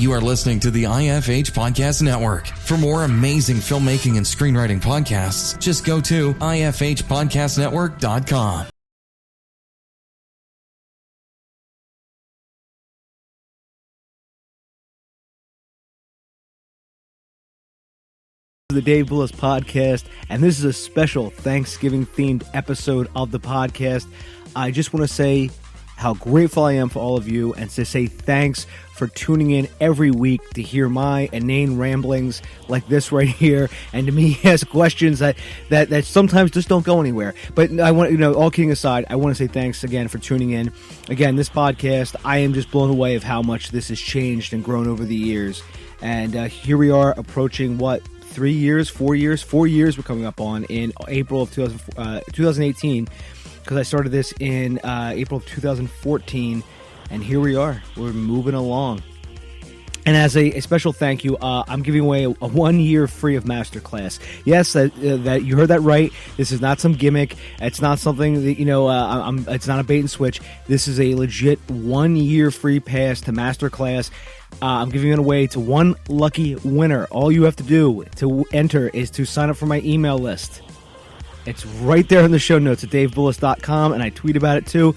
You are listening to the IFH Podcast Network. For more amazing filmmaking and screenwriting podcasts, just go to ifhpodcastnetwork.com. The Dave Bullis Podcast, and this is a special Thanksgiving themed episode of the podcast. I just want to say how grateful I am for all of you, and to say thanks for tuning in every week to hear my inane ramblings like this right here, and to me ask questions that sometimes just don't go anywhere. But I want, all kidding aside, I want to say thanks again for tuning in. Again, this podcast, I am just blown away of how much this has changed and grown over the years. And here we are approaching 4 years we're coming up on in April of 2018, because I started this in April of 2014, and here we are. We're moving along. And as a special thank you, I'm giving away a 1 year free of masterclass. Yes, that you heard that right. This is not some gimmick. It's not something that it's not a bait and switch. This is a legit 1 year free pass to masterclass. I'm giving it away to one lucky winner. All you have to do to enter is to sign up for my email list. It's right there in the show notes at davebullis.com, and I tweet about it too.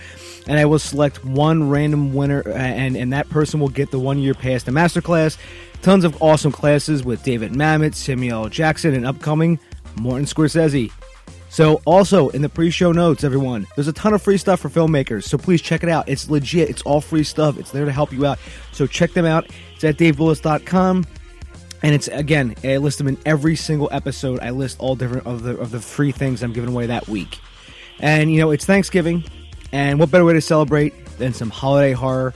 And I will select one random winner, and that person will get the 1 year pass to Masterclass. Tons of awesome classes with David Mamet, Samuel L. Jackson, and upcoming Martin Scorsese. So also in the pre-show notes, everyone, there's a ton of free stuff for filmmakers, so please check it out. It's legit. It's all free stuff. It's there to help you out. So check them out. It's at davebullis.com. And it's, again, I list them in every single episode. I list all different of the free things I'm giving away that week. And, it's Thanksgiving, and what better way to celebrate than some holiday horror?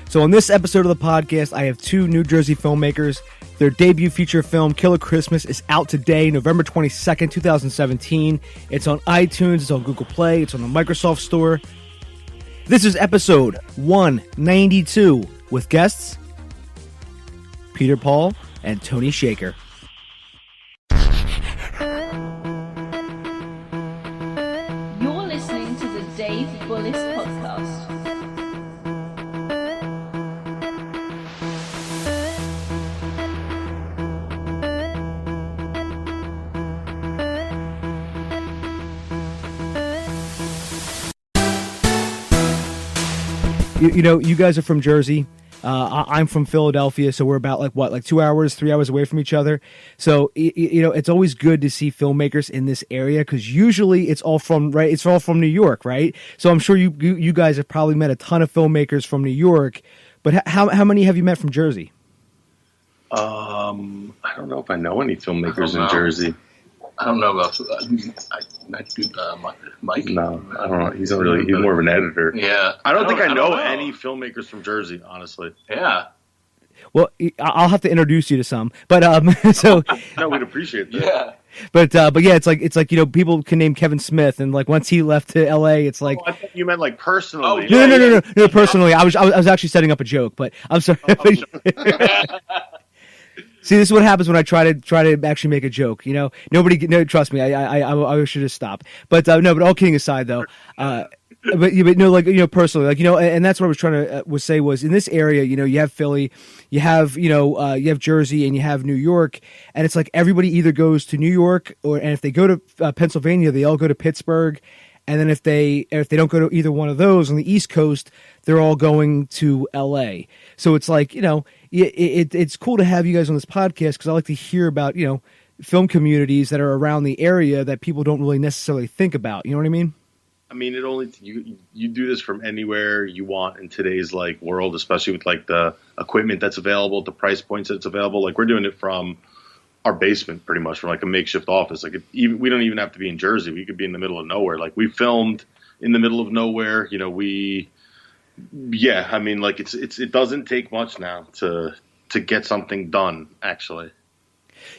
So on this episode of the podcast, I have two New Jersey filmmakers. Their debut feature film, Killer Christmas, is out today, November 22nd, 2017. It's on iTunes, it's on Google Play, it's on the Microsoft Store. This is episode 192 with guests Peter Paul and Tony Shaker. You're listening to the Dave Bullis Podcast. You guys are from Jersey. I'm from Philadelphia, so we're about 3 hours away from each other. So it's always good to see filmmakers in this area, because usually it's all from New York, right? So I'm sure you guys have probably met a ton of filmmakers from New York, but how many have you met from Jersey? I don't know if I know any filmmakers in Jersey. I don't know about Mike. No, I don't know. He's more of an editor. Yeah. I don't think I know any filmmakers from Jersey, honestly. Yeah. Well, I'll have to introduce you to some, but so no, we'd appreciate that. Yeah. But yeah, it's like people can name Kevin Smith, and once he left to L.A., it's like. Oh, I thought you meant personally. No, personally. I was actually setting up a joke, but I'm sorry. See, this is what happens when I try to actually make a joke. Nobody. No, trust me. I should just stop. But no. But all kidding aside, though. Personally, and that's what I was trying to say was, in this area, you have Philly, you have Jersey, and you have New York, and it's like everybody either goes to New York, and if they go to Pennsylvania, they all go to Pittsburgh. And then if they don't go to either one of those on the East Coast, they're all going to L.A. So it's like, it's cool to have you guys on this podcast, because I like to hear about, film communities that are around the area that people don't really necessarily think about. You know what I mean? I mean, you do this from anywhere you want in today's world, especially with the equipment that's available, the price points that's available. We're doing it from our basement, pretty much, from a makeshift office. We don't even have to be in Jersey. We could be in the middle of nowhere. We filmed in the middle of nowhere. It doesn't take much now to get something done, actually.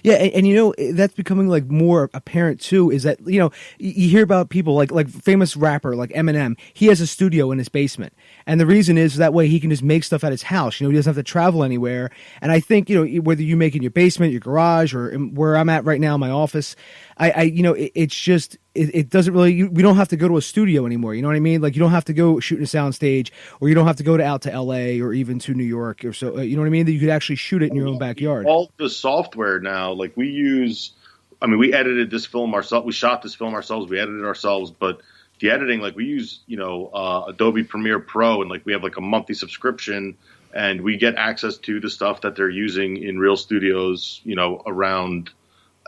Yeah, and that's becoming more apparent too. Is that you hear about people like famous rapper like Eminem. He has a studio in his basement, and the reason is that way he can just make stuff at his house. He doesn't have to travel anywhere. And I think whether you make it in your basement, your garage, or where I'm at right now, my office, it's just it doesn't really, we don't have to go to a studio anymore. You know what I mean? Like you don't have to go shoot in a sound stage, or you don't have to go out to LA or even to New York or so. You know what I mean? That you could actually shoot it in your own backyard. All the software now, like we edited this film ourselves. We shot this film ourselves. We edited it ourselves, but the editing, like we use, Adobe Premiere Pro, and like we have like a monthly subscription, and we get access to the stuff that they're using in real studios, around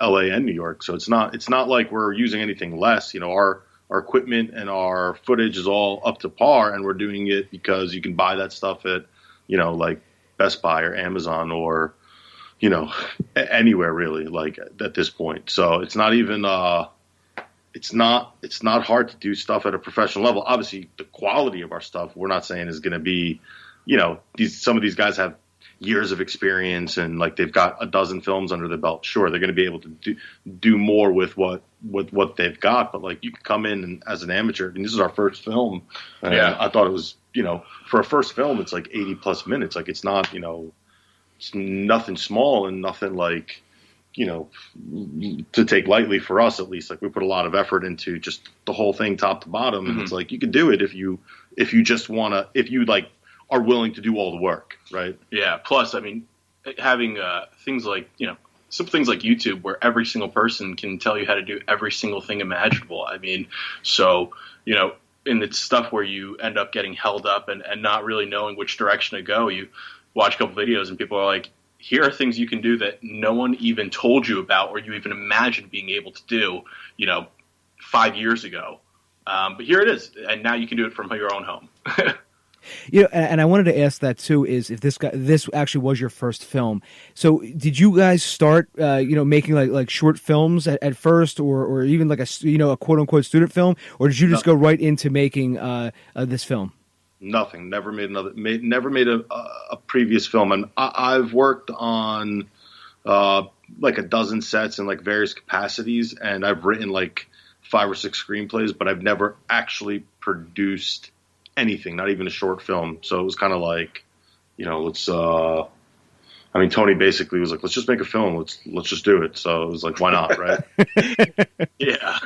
LA and New York. So it's not like we're using anything less. Our equipment and our footage is all up to par, and we're doing it because you can buy that stuff at, like Best Buy or Amazon or, anywhere really, like at this point. So it's not even, it's not hard to do stuff at a professional level. Obviously the quality of our stuff, we're not saying is going to be, some of these guys have years of experience and like they've got a dozen films under their belt. Sure, they're going to be able to do more with what they've got, but like you can come in and, as an amateur. I mean, this is our first film. Yeah, I thought it was, for a first film, it's like 80 plus minutes. Like it's not, it's nothing small and nothing like, to take lightly for us at least. Like we put a lot of effort into just the whole thing top to bottom, and it's like you can do it if you just if you like are willing to do all the work, right? Yeah. Plus, I mean, having things like some things like YouTube where every single person can tell you how to do every single thing imaginable. I mean, so in the stuff where you end up getting held up and not really knowing which direction to go, you watch a couple videos and people are like, here are things you can do that no one even told you about or you even imagined being able to do, 5 years ago. But here it is, and now you can do it from your own home. And I wanted to ask that too, is if this actually was your first film. So did you guys start, making like short films at first, or even like a quote unquote student film, or did you just go right into making this film? Nothing. Never made a previous film, and I've worked on like a dozen sets in like various capacities, and I've written like 5 or 6 screenplays, but I've never actually produced anything, not even a short film. So it was kind of like, let's. Tony basically was like, let's just make a film. Let's just do it. So it was like, why not, right? Yeah.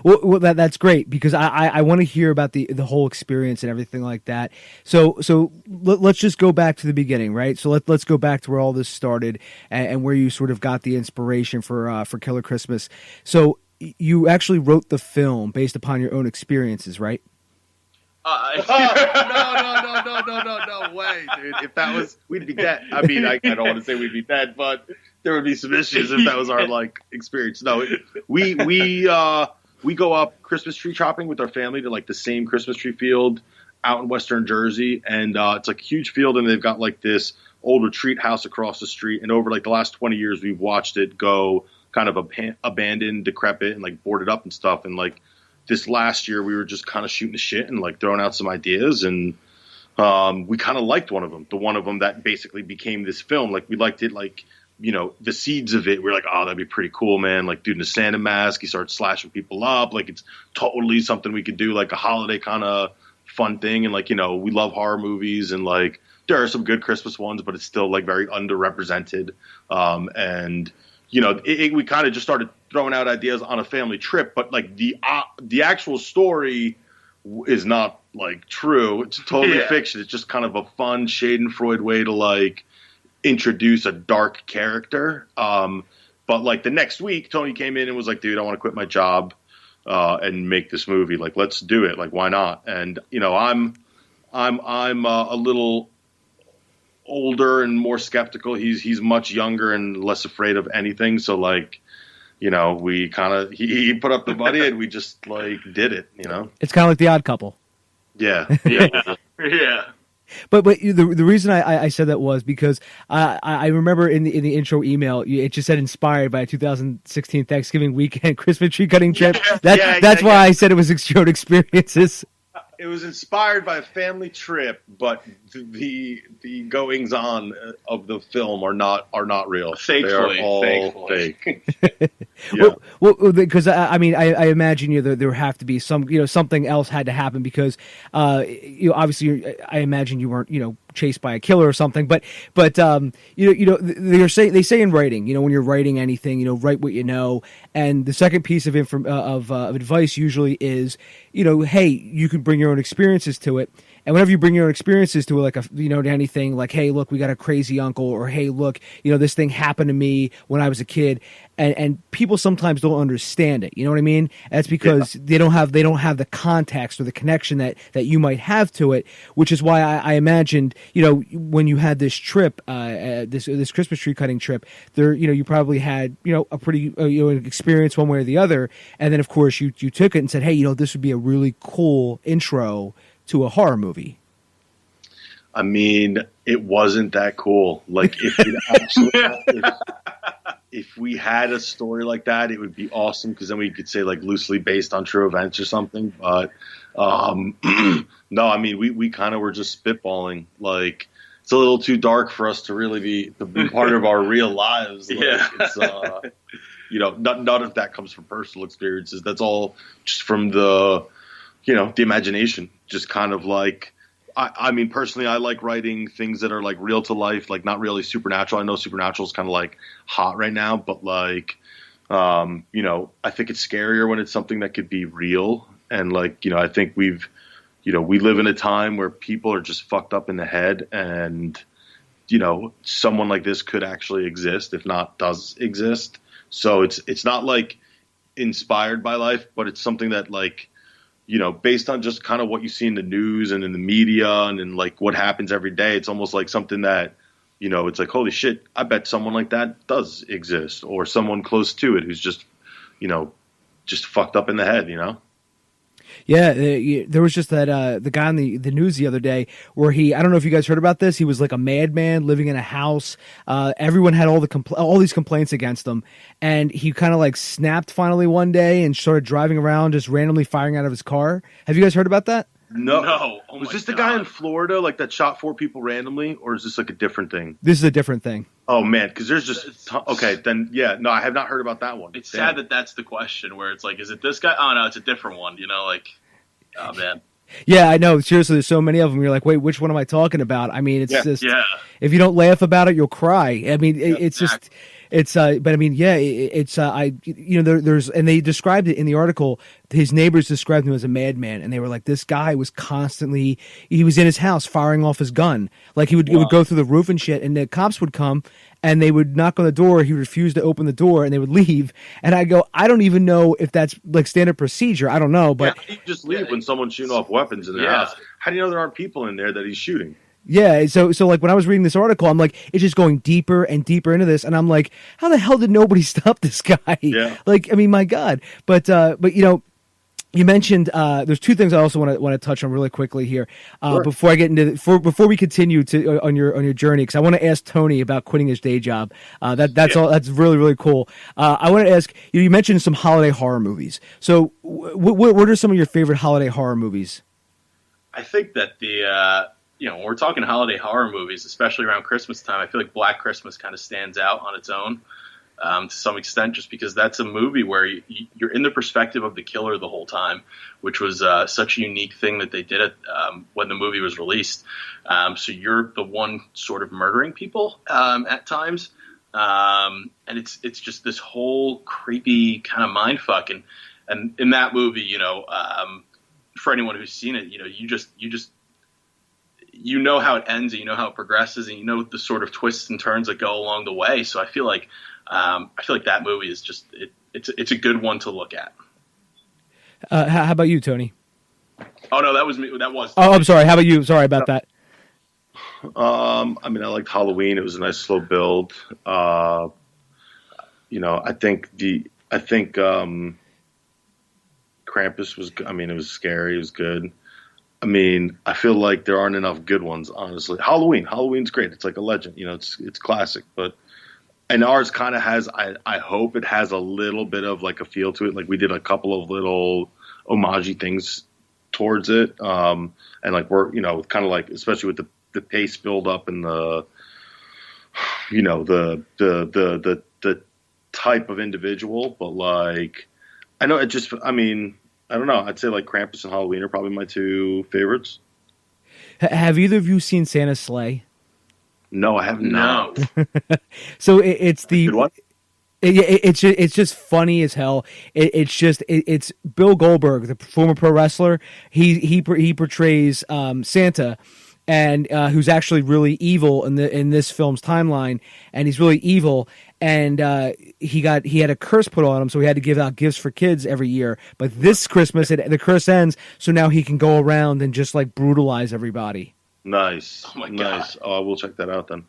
Well, that's great, because I want to hear about the whole experience and everything like that. So let's just go back to the beginning, right? So let's go back to where all this started and where you sort of got the inspiration for Killer Christmas. So you actually wrote the film based upon your own experiences, right? No way, dude. If that was, we'd be dead. I mean, I don't want to say we'd be dead, but there would be some issues if that was our like experience. No, we go up Christmas tree chopping with our family to like the same Christmas tree field out in Western Jersey, and it's like a huge field, and they've got like this old retreat house across the street. And over like the last 20 years, we've watched it go kind of abandoned, decrepit, and like boarded up and stuff. And like this last year, we were just kind of shooting the shit and like throwing out some ideas, and we kind of liked one of them. The one of them that basically became this film. Like we liked it, like, the seeds of it. We were like, oh, that'd be pretty cool, man. Like dude in a Santa mask, he starts slashing people up. Like it's totally something we could do, like a holiday kind of fun thing. And like, we love horror movies, and like there are some good Christmas ones, but it's still like very underrepresented. And we kind of just started throwing out ideas on a family trip, but like the actual story is not like true. It's totally fiction. It's just kind of a fun Schadenfreude way to like introduce a dark character. But like the next week, Tony came in and was like, dude, I want to quit my job and make this movie. Like, let's do it. Like, why not? And I'm a little older and more skeptical. He's much younger and less afraid of anything. So like, we kind of, he put up the money and we just like did it, It's kind of like The Odd Couple. Yeah. Yeah. But the reason I said that was because I remember in the intro email, it just said inspired by a 2016 Thanksgiving weekend Christmas tree cutting trip. That's why I said it was your own experiences. It was inspired by a family trip, but the goings on of the film are not real. Thankfully, they are all fake. Yeah. Well, because I mean, I imagine there have to be some something else had to happen because obviously I imagine you weren't chased by a killer or something, but they say in writing when you're writing anything write what you know, and the second piece of advice usually is hey, you can bring your own experiences to it. And whenever you bring your own experiences to it, like to anything, like, hey, look, we got a crazy uncle, or hey, look, this thing happened to me when I was a kid, and people sometimes don't understand it. You know what I mean? That's because they don't have the context or the connection that you might have to it, which is why I imagined when you had this trip, this Christmas tree cutting trip, there you probably had a pretty an experience one way or the other, and then of course you took it and said, hey, this would be a really cool intro to a horror movie. I mean, it wasn't that cool. Like if we had a story like that, it would be awesome because then we could say like loosely based on true events or something. But no, I mean we kind of were just spitballing. Like it's a little too dark for us to really be part of our real lives. Like, it's, none of that comes from personal experiences. That's all just from the imagination. Just kind of like, I mean, personally, I like writing things that are like real to life, like not really supernatural. I know supernatural is kind of like hot right now, but like, I think it's scarier when it's something that could be real. And like, I think we live in a time where people are just fucked up in the head, and, someone like this could actually exist, if not does exist. So it's not like inspired by life, but it's something that like, based on just kind of what you see in the news and in the media and in like what happens every day, it's almost like something that, it's like, holy shit, I bet someone like that does exist, or someone close to it who's just, just fucked up in the head, Yeah, there was just that the guy on the news the other day where I don't know if you guys heard about this. He was like a madman living in a house. Everyone had all these complaints against him, and he kind of like snapped finally one day and started driving around just randomly firing out of his car. Have you guys heard about that? No. Oh was this the guy in Florida like that shot 4 people randomly, or is this like a different thing? This is a different thing. Oh man, because there's just okay. Then no, I have not heard about that one. It's sad that that's the question where it's like, is it this guy? Oh no, it's a different one. Like, oh man. Yeah, I know. Seriously, there's so many of them. You're like, wait, which one am I talking about? I mean, it's just if you don't laugh about it, you'll cry. I mean, it's just. It's but I mean, there's and they described it in the article. His neighbors described him as a madman, and they were like, this guy was he was in his house firing off his gun. Like he would go through the roof and shit, and the cops would come and they would knock on the door. He refused to open the door, and they would leave. And I go, I don't even know if that's like standard procedure. I don't know, but he'd just leave when someone's shooting off weapons in their house. How do you know there aren't people in there that he's shooting? Yeah, so like when I was reading this article, I'm like, it's just going deeper and deeper into this, and I'm like, how the hell did nobody stop this guy? Yeah. Like, I mean, my God. But you mentioned there's 2 things I also want to touch on really quickly here before I get into before we continue to on your journey, because I want to ask Tony about quitting his day job. That's all. That's really, really cool. I want to ask you mentioned some holiday horror movies. So what are some of your favorite holiday horror movies? I think that when we're talking holiday horror movies, especially around Christmas time, I feel like Black Christmas kind of stands out on its own to some extent, just because that's a movie where you're in the perspective of the killer the whole time, which was such a unique thing that they did when the movie was released. So you're the one sort of murdering people at times, and it's just this whole creepy kind of mind fuck. And in that movie, for anyone who's seen it, you know how it ends, and you know how it progresses, and you know the sort of twists and turns that go along the way. So I feel like that movie is just it's a good one to look at. How about you, Tony? Oh no, that was me. That was. Oh, I'm sorry. How about you? Sorry about that. I mean, I liked Halloween. It was a nice slow build. I think Krampus was. I mean, it was scary. It was good. I mean, I feel like there aren't enough good ones, honestly. Halloween's great. It's like a legend. It's classic. And ours kind of has. I hope it has a little bit of like a feel to it. Like we did a couple of little homage things towards it, and like we're kind of like, especially with the pace build up and the type of individual, but like I know it just. I mean, I don't know. I'd say like Krampus and Halloween are probably my two favorites. Have either of you seen Santa's Sleigh? No, I have not. So it's the. Good one. It's just funny as hell. It's Bill Goldberg, the former pro wrestler. He portrays Santa, and who's actually really evil in this film's timeline, and he's really evil. And he had a curse put on him, so he had to give out gifts for kids every year. But this Christmas, the curse ends, so now he can go around and just like brutalize everybody. Nice. Oh my nice. God. Oh, I will check that out then.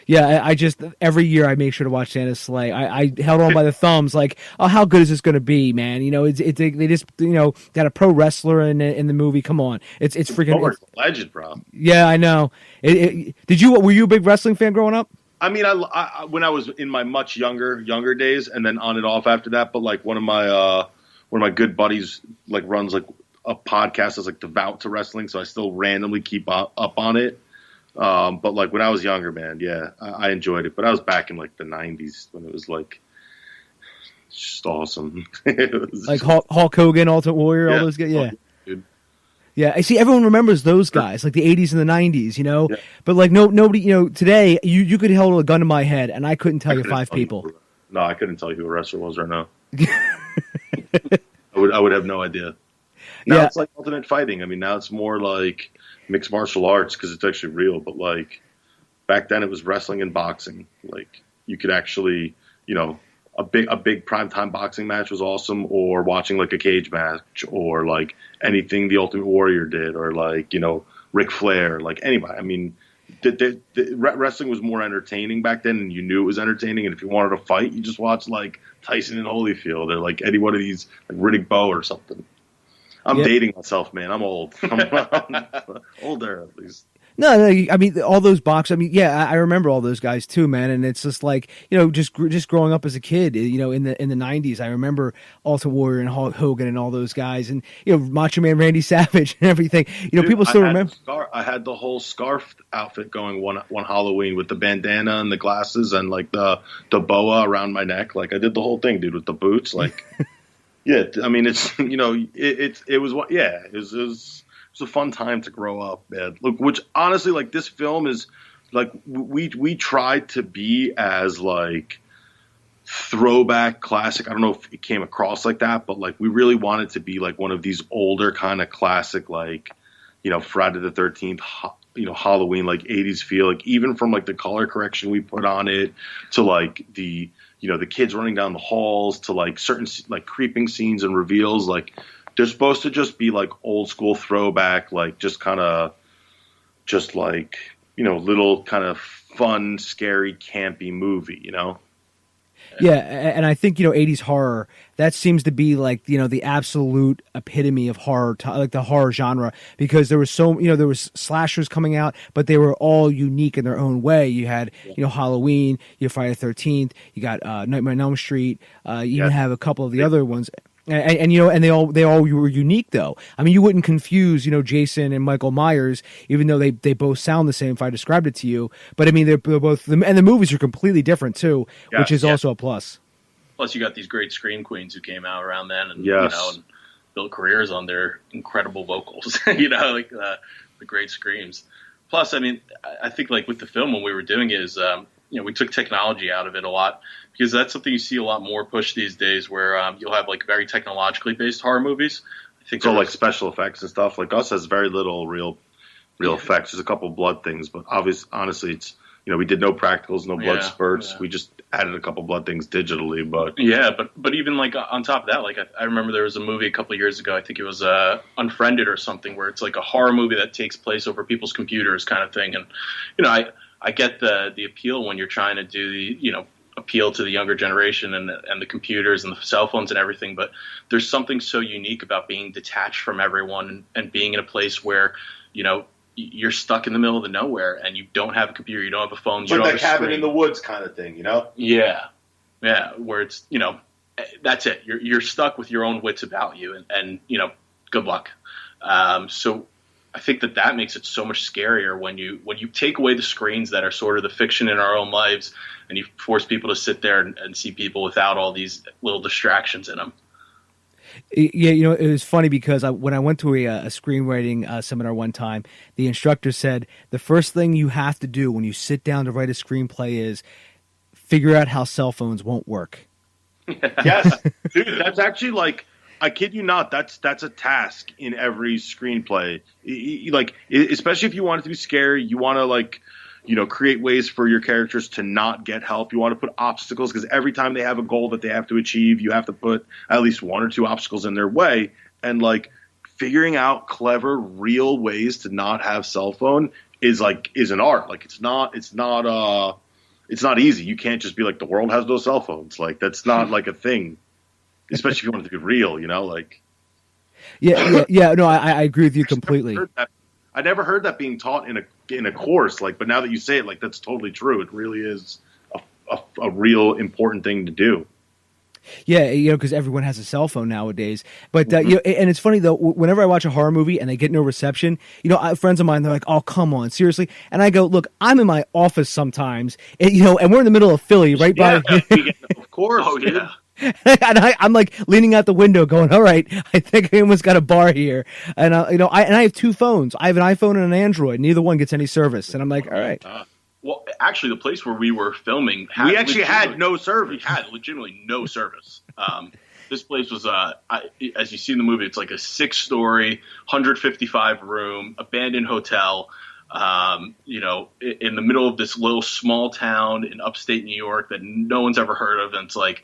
Yeah, I just every year I make sure to watch Santa's Sleigh. I held on by the thumbs, like, oh, how good is this going to be, man? You know, they just got a pro wrestler in the movie. Come on, it's freaking Goldberg's a legend, bro. Yeah, I know. Were you a big wrestling fan growing up? I mean, I when I was in my much younger days, and then on and off after that. But like one of my good buddies like runs like a podcast that's like devout to wrestling, so I still randomly keep up on it. But like when I was younger, man, yeah, I enjoyed it. But I was back in like the '90s when it was like just awesome. It was Like Hulk Hogan, Ultimate Warrior, all those guys. Yeah, dude. yeah. I see. Everyone remembers those guys, like the '80s and the '90s, Yeah. But like nobody, today you could hold a gun to my head and I couldn't tell you five people. No, I couldn't tell you who a wrestler was right now. I would have no idea. Now it's like Ultimate Fighting. I mean, now it's more like mixed martial arts because it's actually real. But like back then, it was wrestling and boxing. Like you could actually, a big primetime boxing match was awesome, or watching like a cage match, or like anything the Ultimate Warrior did, or like Ric Flair, like anybody. I mean, wrestling was more entertaining back then, and you knew it was entertaining. And if you wanted to fight, you just watched like Tyson and Holyfield, or like any one of these, like Riddick Bowe or something. I'm dating myself, man. I'm old. I'm older, at least. No, I mean all those boxers. I mean, yeah, I remember all those guys too, man. And it's just like just growing up as a kid, in the '90s. I remember Ultimate Warrior and Hulk Hogan and all those guys, and Macho Man Randy Savage and everything. Dude, people still remember. I had the whole scarf outfit going one Halloween with the bandana and the glasses and like the boa around my neck. Like I did the whole thing, dude, with the boots. Like, yeah, I mean it was a fun time to grow up, man. Look, which honestly, like this film is like we tried to be as like throwback classic. I don't know if it came across like that, but like we really wanted to be like one of these older kind of classic, like Friday the 13th, Halloween, like 80s feel. Like even from like the color correction we put on it to like the kids running down the halls to like certain like creeping scenes and reveals, like. They're supposed to just be like old school throwback, like just kind of, just like little kind of fun, scary, campy movie, Yeah, and I think 80s horror, that seems to be like the absolute epitome of horror, like the horror genre, because there was there was slashers coming out, but they were all unique in their own way. You had Halloween, you had Friday the 13th, you got Nightmare on Elm Street, you even have a couple of the other ones. And they all were unique though. I mean, you wouldn't confuse Jason and Michael Myers, even though they both sound the same if I described it to you. But I mean, they're both, and the movies are completely different too, which is also a plus. Plus, you got these great scream queens who came out around then, and and built careers on their incredible vocals. Like the great screams. Plus, I mean, I think like with the film when we were doing it is, we took technology out of it a lot. Because that's something you see a lot more push these days, where you'll have like very technologically based horror movies. I think so, like special effects and stuff. Like us has very little real effects. There's a couple blood things, but honestly, it's we did no practicals, no blood spurts. We just added a couple blood things digitally. But even like on top of that, like I remember there was a movie a couple of years ago. I think it was Unfriended or something, where it's like a horror movie that takes place over people's computers, kind of thing. And I get the appeal when you're trying to do the appeal to the younger generation and the computers and the cell phones and everything, but there's something so unique about being detached from everyone and being in a place where you're stuck in the middle of the nowhere and you don't have a computer, you don't have a phone, you don't have a cabin screen. In the woods kind of thing, Yeah, where it's that's it. You're stuck with your own wits about you, and good luck. So I think that makes it so much scarier when you take away the screens that are sort of the fiction in our own lives, and you force people to sit there and see people without all these little distractions in them. Yeah, it was funny because when I went to a screenwriting seminar one time, the instructor said the first thing you have to do when you sit down to write a screenplay is figure out how cell phones won't work. Yes, dude, that's actually like, I kid you not, that's a task in every screenplay. Like, especially if you want it to be scary, you want to like, create ways for your characters to not get help. You want to put obstacles, because every time they have a goal that they have to achieve, you have to put at least one or two obstacles in their way. And like figuring out clever, real ways to not have cell phone is an art. Like it's not easy. You can't just be like, the world has no cell phones. Like that's not like a thing, especially if you want it to be real, like. Yeah. No, I agree with you completely. I never heard that being taught in a course, but now that you say it, that's totally true. It really is a real important thing to do. Yeah, because everyone has a cell phone nowadays. But and it's funny though. Whenever I watch a horror movie and they get no reception, friends of mine, they're like, "Oh, come on, seriously?" And I go, "Look, I'm in my office sometimes, and we're in the middle of Philly, right by." Of course, yeah. And I'm like leaning out the window, going, "All right, I think I almost got a bar here." And I have two phones. I have an iPhone and an Android. Neither one gets any service. And I'm like, "All right." Well, actually, the place where we were filming had no service. We had legitimately no service. This place was, as you see in the movie, it's like a 6-story, 155 room abandoned hotel. In the middle of this little small town in upstate New York that no one's ever heard of, and it's like.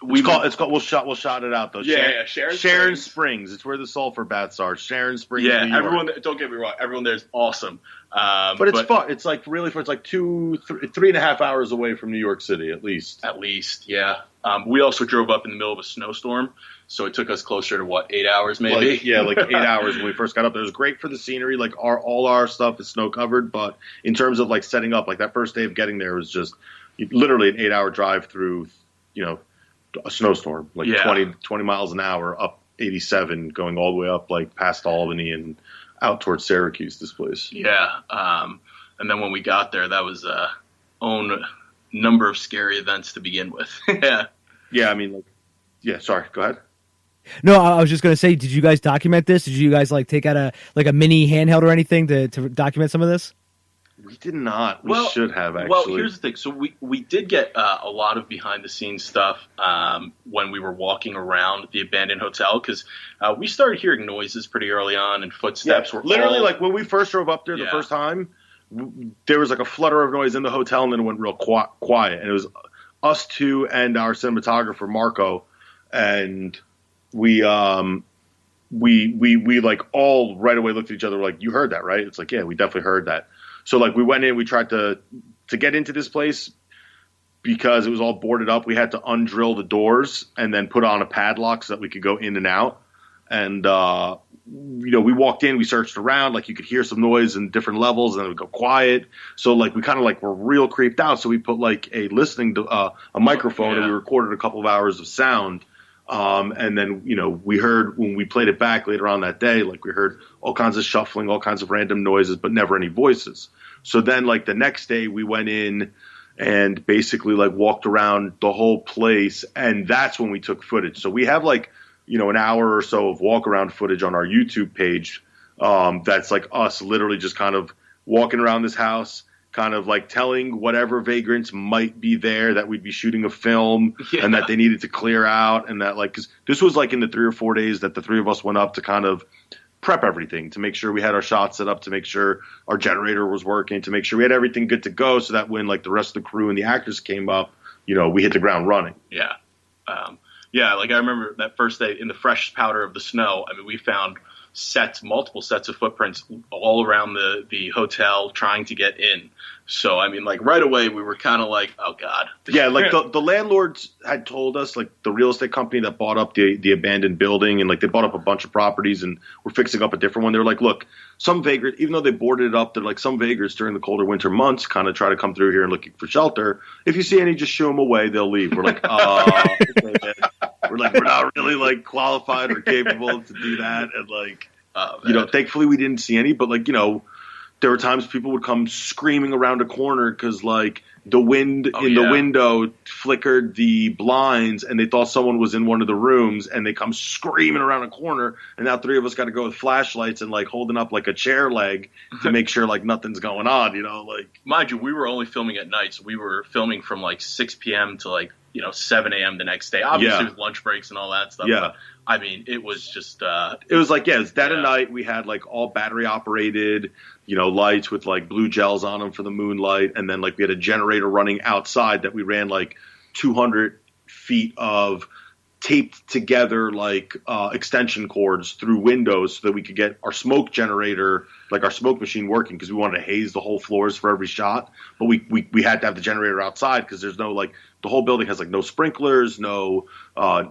We'll shout it out though. Sharon Springs. It's where the sulfur baths are. Sharon Springs. Yeah, New York. everyone. Don't get me wrong. Everyone there's awesome. But it's fun. It's like really fun. It's like 3.5 hours away from New York City, at least. At least, yeah. We also drove up in the middle of a snowstorm, so it took us closer to 8 hours, maybe. Like 8 hours when we first got up there. It was great for the scenery. Like all our stuff is snow covered, but in terms of like setting up, like that first day of getting there was just literally an 8-hour drive through, a snowstorm, 20 miles an hour up 87, going all the way up like past Albany and out towards Syracuse, this place. Yeah. And then when we got there, that was own number of scary events to begin with. Yeah. Yeah. Sorry, go ahead. No, I was just going to say, did you guys document this? Did you guys take out a mini handheld or anything to document some of this? We did not. We should have, actually. Well, here's the thing. So we did get a lot of behind-the-scenes stuff when we were walking around the abandoned hotel, because we started hearing noises pretty early on, and footsteps were literally when we first drove up there the first time, there was a flutter of noise in the hotel, and then it went real quiet. And it was us two and our cinematographer, Marco, and we all right away looked at each other like, "You heard that, right?" It's like, "Yeah, we definitely heard that." So we went in, we tried to get into this place because it was all boarded up. We had to undrill the doors and then put on a padlock so that we could go in and out. And, we walked in, we searched around, you could hear some noise in different levels, and then it would go quiet. So we kind of were real creeped out. So we put a listening to a microphone and we recorded a couple of hours of sound. And then, we heard when we played it back later on that day, we heard all kinds of shuffling, all kinds of random noises, but never any voices. So then the next day we went in and basically walked around the whole place. And that's when we took footage. So we have an hour or so of walk around footage on our YouTube page. That's us literally just kind of walking around this house, kind of telling whatever vagrants might be there that we'd be shooting a film and that they needed to clear out. And that because this was in the 3 or 4 days that the three of us went up to kind of prep everything, to make sure we had our shots set up, to make sure our generator was working, to make sure we had everything good to go, so that when the rest of the crew and the actors came up, we hit the ground running. Yeah. I remember that first day in the fresh powder of the snow. We found multiple sets of footprints all around the hotel trying to get in. So, right away we were kind of oh God. Yeah, the landlords had told us, the real estate company that bought up the abandoned building, and they bought up a bunch of properties and were fixing up a different one. They were look, some vagrants, even though they boarded it up, they're some vagrants during the colder winter months kind of try to come through here and looking for shelter. If you see any, just shoo them away, they'll leave. We're okay, we're not really qualified or capable to do that. And Thankfully we didn't see any, but like, there were times people would come screaming around a corner because like the wind the window flickered the blinds and they thought someone was in one of the rooms, and they come screaming around a corner, and now three of us got to go with flashlights and like holding up like a chair leg to make sure like nothing's going on, like. Mind you, we were only filming at night, so we were filming from like 6 p.m. to like 7 a.m. the next day, obviously with lunch breaks and all that stuff. Yeah. But, I mean, it was just it was like, it's dead of night. We had like all battery operated lights with like blue gels on them for the moonlight, and then like we had a generator running outside that we ran like 200 feet of taped together like extension cords through windows so that we could get our smoke generator, like our smoke machine, working, because we wanted to haze the whole floors for every shot. But we had to have the generator outside because there's no like, the whole building has like no sprinklers, no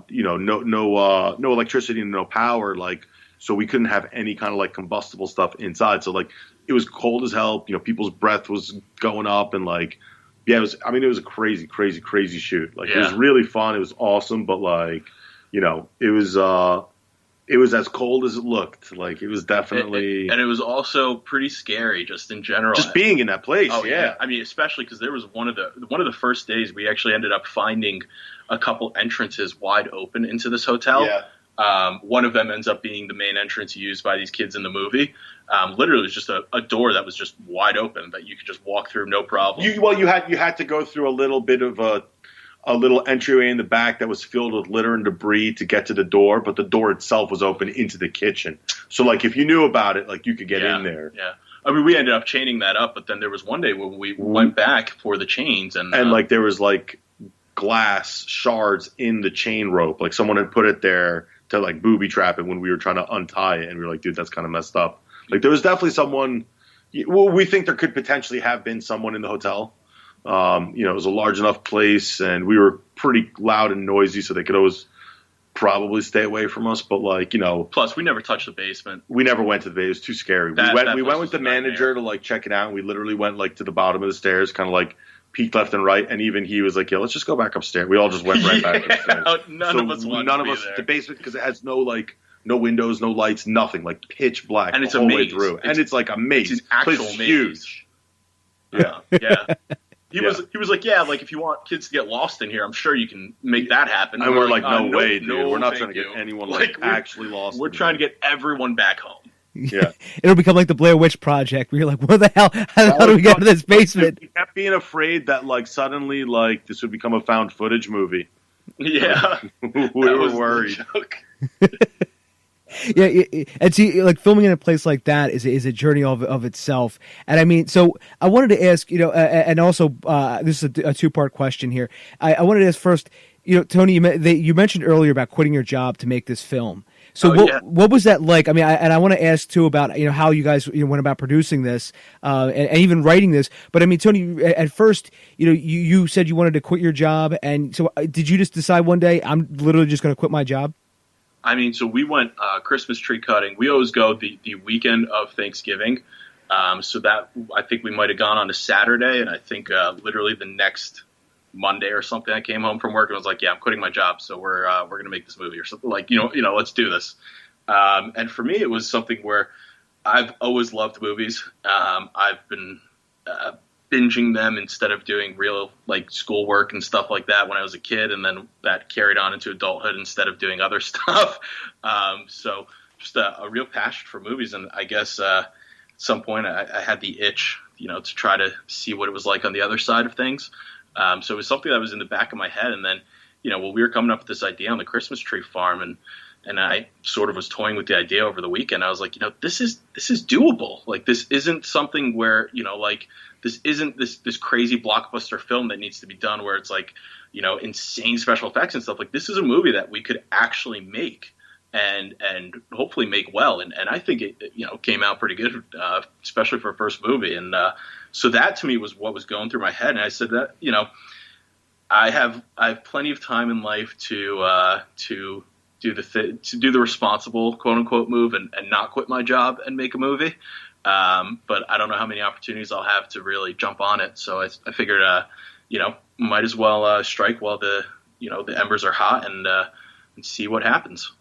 electricity and no power, like, so we couldn't have any kind of like combustible stuff inside. So like it was cold as hell, people's breath was going up, and like, it was a crazy, crazy, crazy shoot. Like, It was really fun. It was awesome. But like, it was as cold as it looked. Like, it was definitely, and it was also pretty scary just in general. Just being in that place. Oh yeah. I mean, especially because there was one of the first days we actually ended up finding a couple entrances wide open into this hotel. Yeah. One of them ends up being the main entrance used by these kids in the movie. Literally, it was just a door that was just wide open that you could just walk through, no problem. You had to go through a little bit of a little entryway in the back that was filled with litter and debris to get to the door, but the door itself was open into the kitchen. So like, if you knew about it, like, you could get in there. Yeah. I mean, we ended up chaining that up, but then there was one day when we went back for the chains, and like there was like glass shards in the chain rope, like someone had put it there to like booby trap it when we were trying to untie it, and we were like, dude, that's kind of messed up. Like, there was definitely someone. Well, we think there could potentially have been someone in the hotel. It was a large enough place, and we were pretty loud and noisy, so they could always probably stay away from us. But like, plus we never touched the basement. We never went to the basement. It was too scary. We went with the manager to like check it out, and we literally went like to the bottom of the stairs, kind of like peeked left and right, and even he was like, "Yeah, let's just go back upstairs." We all just went right back upstairs. None of us there. The basement, because it has no windows, no lights, nothing, like pitch black, and it's the whole way maze. through, and it's like a maze. It's an actual maze. Huge. Yeah. Yeah. He was like, yeah, like, if you want kids to get lost in here, I'm sure you can make that happen. And we're like, no way, dude. No, we're not trying to get anyone actually lost. We're trying to get everyone back home. Yeah. It'll become like the Blair Witch Project, where you're like, what the hell? How do we get to this basement? We kept being afraid that like suddenly like this would become a found footage movie. Yeah. We were worried. Yeah, and see, like, filming in a place like that is a journey of itself. And I mean, so I wanted to ask, and also this is a two-part question here. I wanted to ask first, Tony, you mentioned earlier about quitting your job to make this film. So what was that like? I mean, I want to ask too about how you guys went about producing this and even writing this. But I mean, Tony, at first, you said you wanted to quit your job, and so did you just decide one day, I'm literally just going to quit my job? I mean, so we went Christmas tree cutting. We always go the weekend of Thanksgiving. So that, I think we might have gone on a Saturday, and I think literally the next Monday or something, I came home from work and was like, yeah, I'm quitting my job, so we're going to make this movie or something, like, let's do this. And for me, it was something where I've always loved movies. I've been binging them instead of doing real like schoolwork and stuff like that when I was a kid, and then that carried on into adulthood instead of doing other stuff. So just a real passion for movies, and I guess at some point I had the itch, to try to see what it was like on the other side of things. So it was something that was in the back of my head, and then when we were coming up with this idea on the Christmas tree farm, and I sort of was toying with the idea over the weekend, I was like, this is doable. Like, this isn't something where, like, this isn't this crazy blockbuster film that needs to be done where it's like, insane special effects and stuff. Like, this is a movie that we could actually make and hopefully make well. And I think it came out pretty good, especially for a first movie. And so that to me was what was going through my head. And I said that, I have plenty of time in life to do the responsible quote unquote move and not quit my job and make a movie. But I don't know how many opportunities I'll have to really jump on it. So I figured, might as well strike while the embers are hot and see what happens.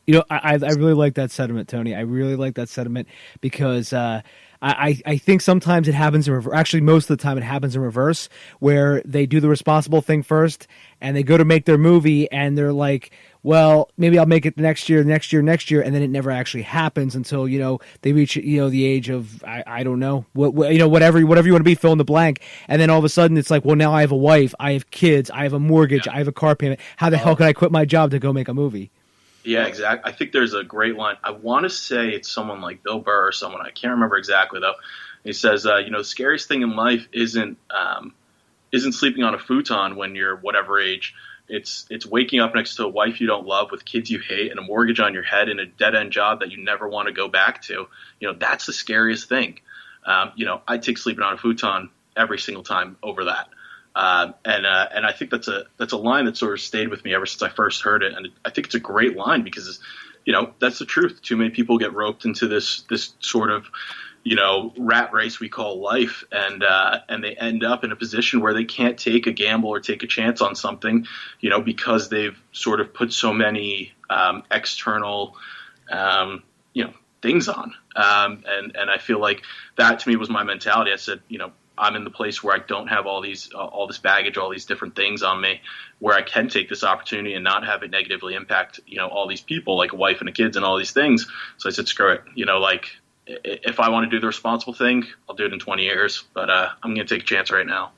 You know, I really like that sentiment, Tony. I really like that sentiment because I think sometimes it happens in reverse. Actually, most of the time it happens in reverse, where they do the responsible thing first, and they go to make their movie, and they're like, well, maybe I'll make it next year, and then it never actually happens until, you know, they reach, you know, the age of, I don't know, what you know, whatever you want to be, fill in the blank, and then all of a sudden it's like, well, now I have a wife, I have kids, I have a mortgage, I have a car payment. How the hell can I quit my job to go make a movie? Yeah, exactly. I think there's a great line. I want to say it's someone like Bill Burr or someone. I can't remember exactly though. He says, you know, the scariest thing in life isn't sleeping on a futon when you're whatever age. It's waking up next to a wife you don't love with kids you hate and a mortgage on your head and a dead end job that you never want to go back to. You know, that's the scariest thing. You know, I take sleeping on a futon every single time over that. And I think that's a line that sort of stayed with me ever since I first heard it. And I think it's a great line because, you know, that's the truth. Too many people get roped into this sort of, you know, rat race we call life. And they end up in a position where they can't take a gamble or take a chance on something, you know, because they've sort of put so many, external, you know, things on. And I feel like that to me was my mentality. I said, you know, I'm in the place where I don't have all this baggage, all these different things on me, where I can take this opportunity and not have it negatively impact, you know, all these people, like a wife and a kids and all these things. So I said, screw it. You know, like if I want to do the responsible thing, I'll do it in 20 years, but I'm going to take a chance right now.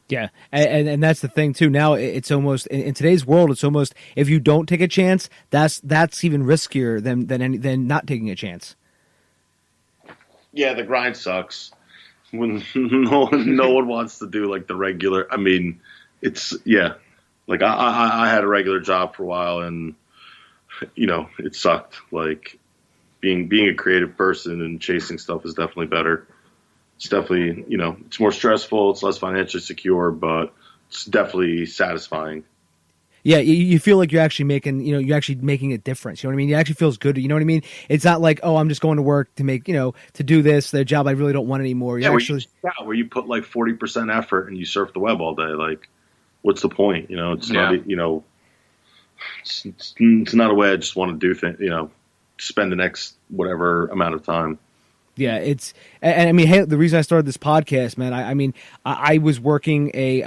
Yeah, and that's the thing too. Now it's almost in today's world. It's almost, if you don't take a chance, that's even riskier than not taking a chance. Yeah, the grind sucks. When no one wants to do like the regular. I mean, it's like I had a regular job for a while, and you know, it sucked. Like being a creative person and chasing stuff is definitely better. It's definitely, you know, it's more stressful, it's less financially secure, but it's definitely satisfying. Yeah, you feel like you're actually making a difference. You know what I mean? It actually feels good. You know what I mean? It's not like, oh, I'm just going to work to make, you know, to do this, the job I really don't want anymore. Where you put like 40% effort and you surf the web all day. Like, what's the point? You know, it's not, you know, it's not a way I just want to do things, you know, spend the next whatever amount of time. Yeah, and I mean, hey, the reason I started this podcast, man, I was working a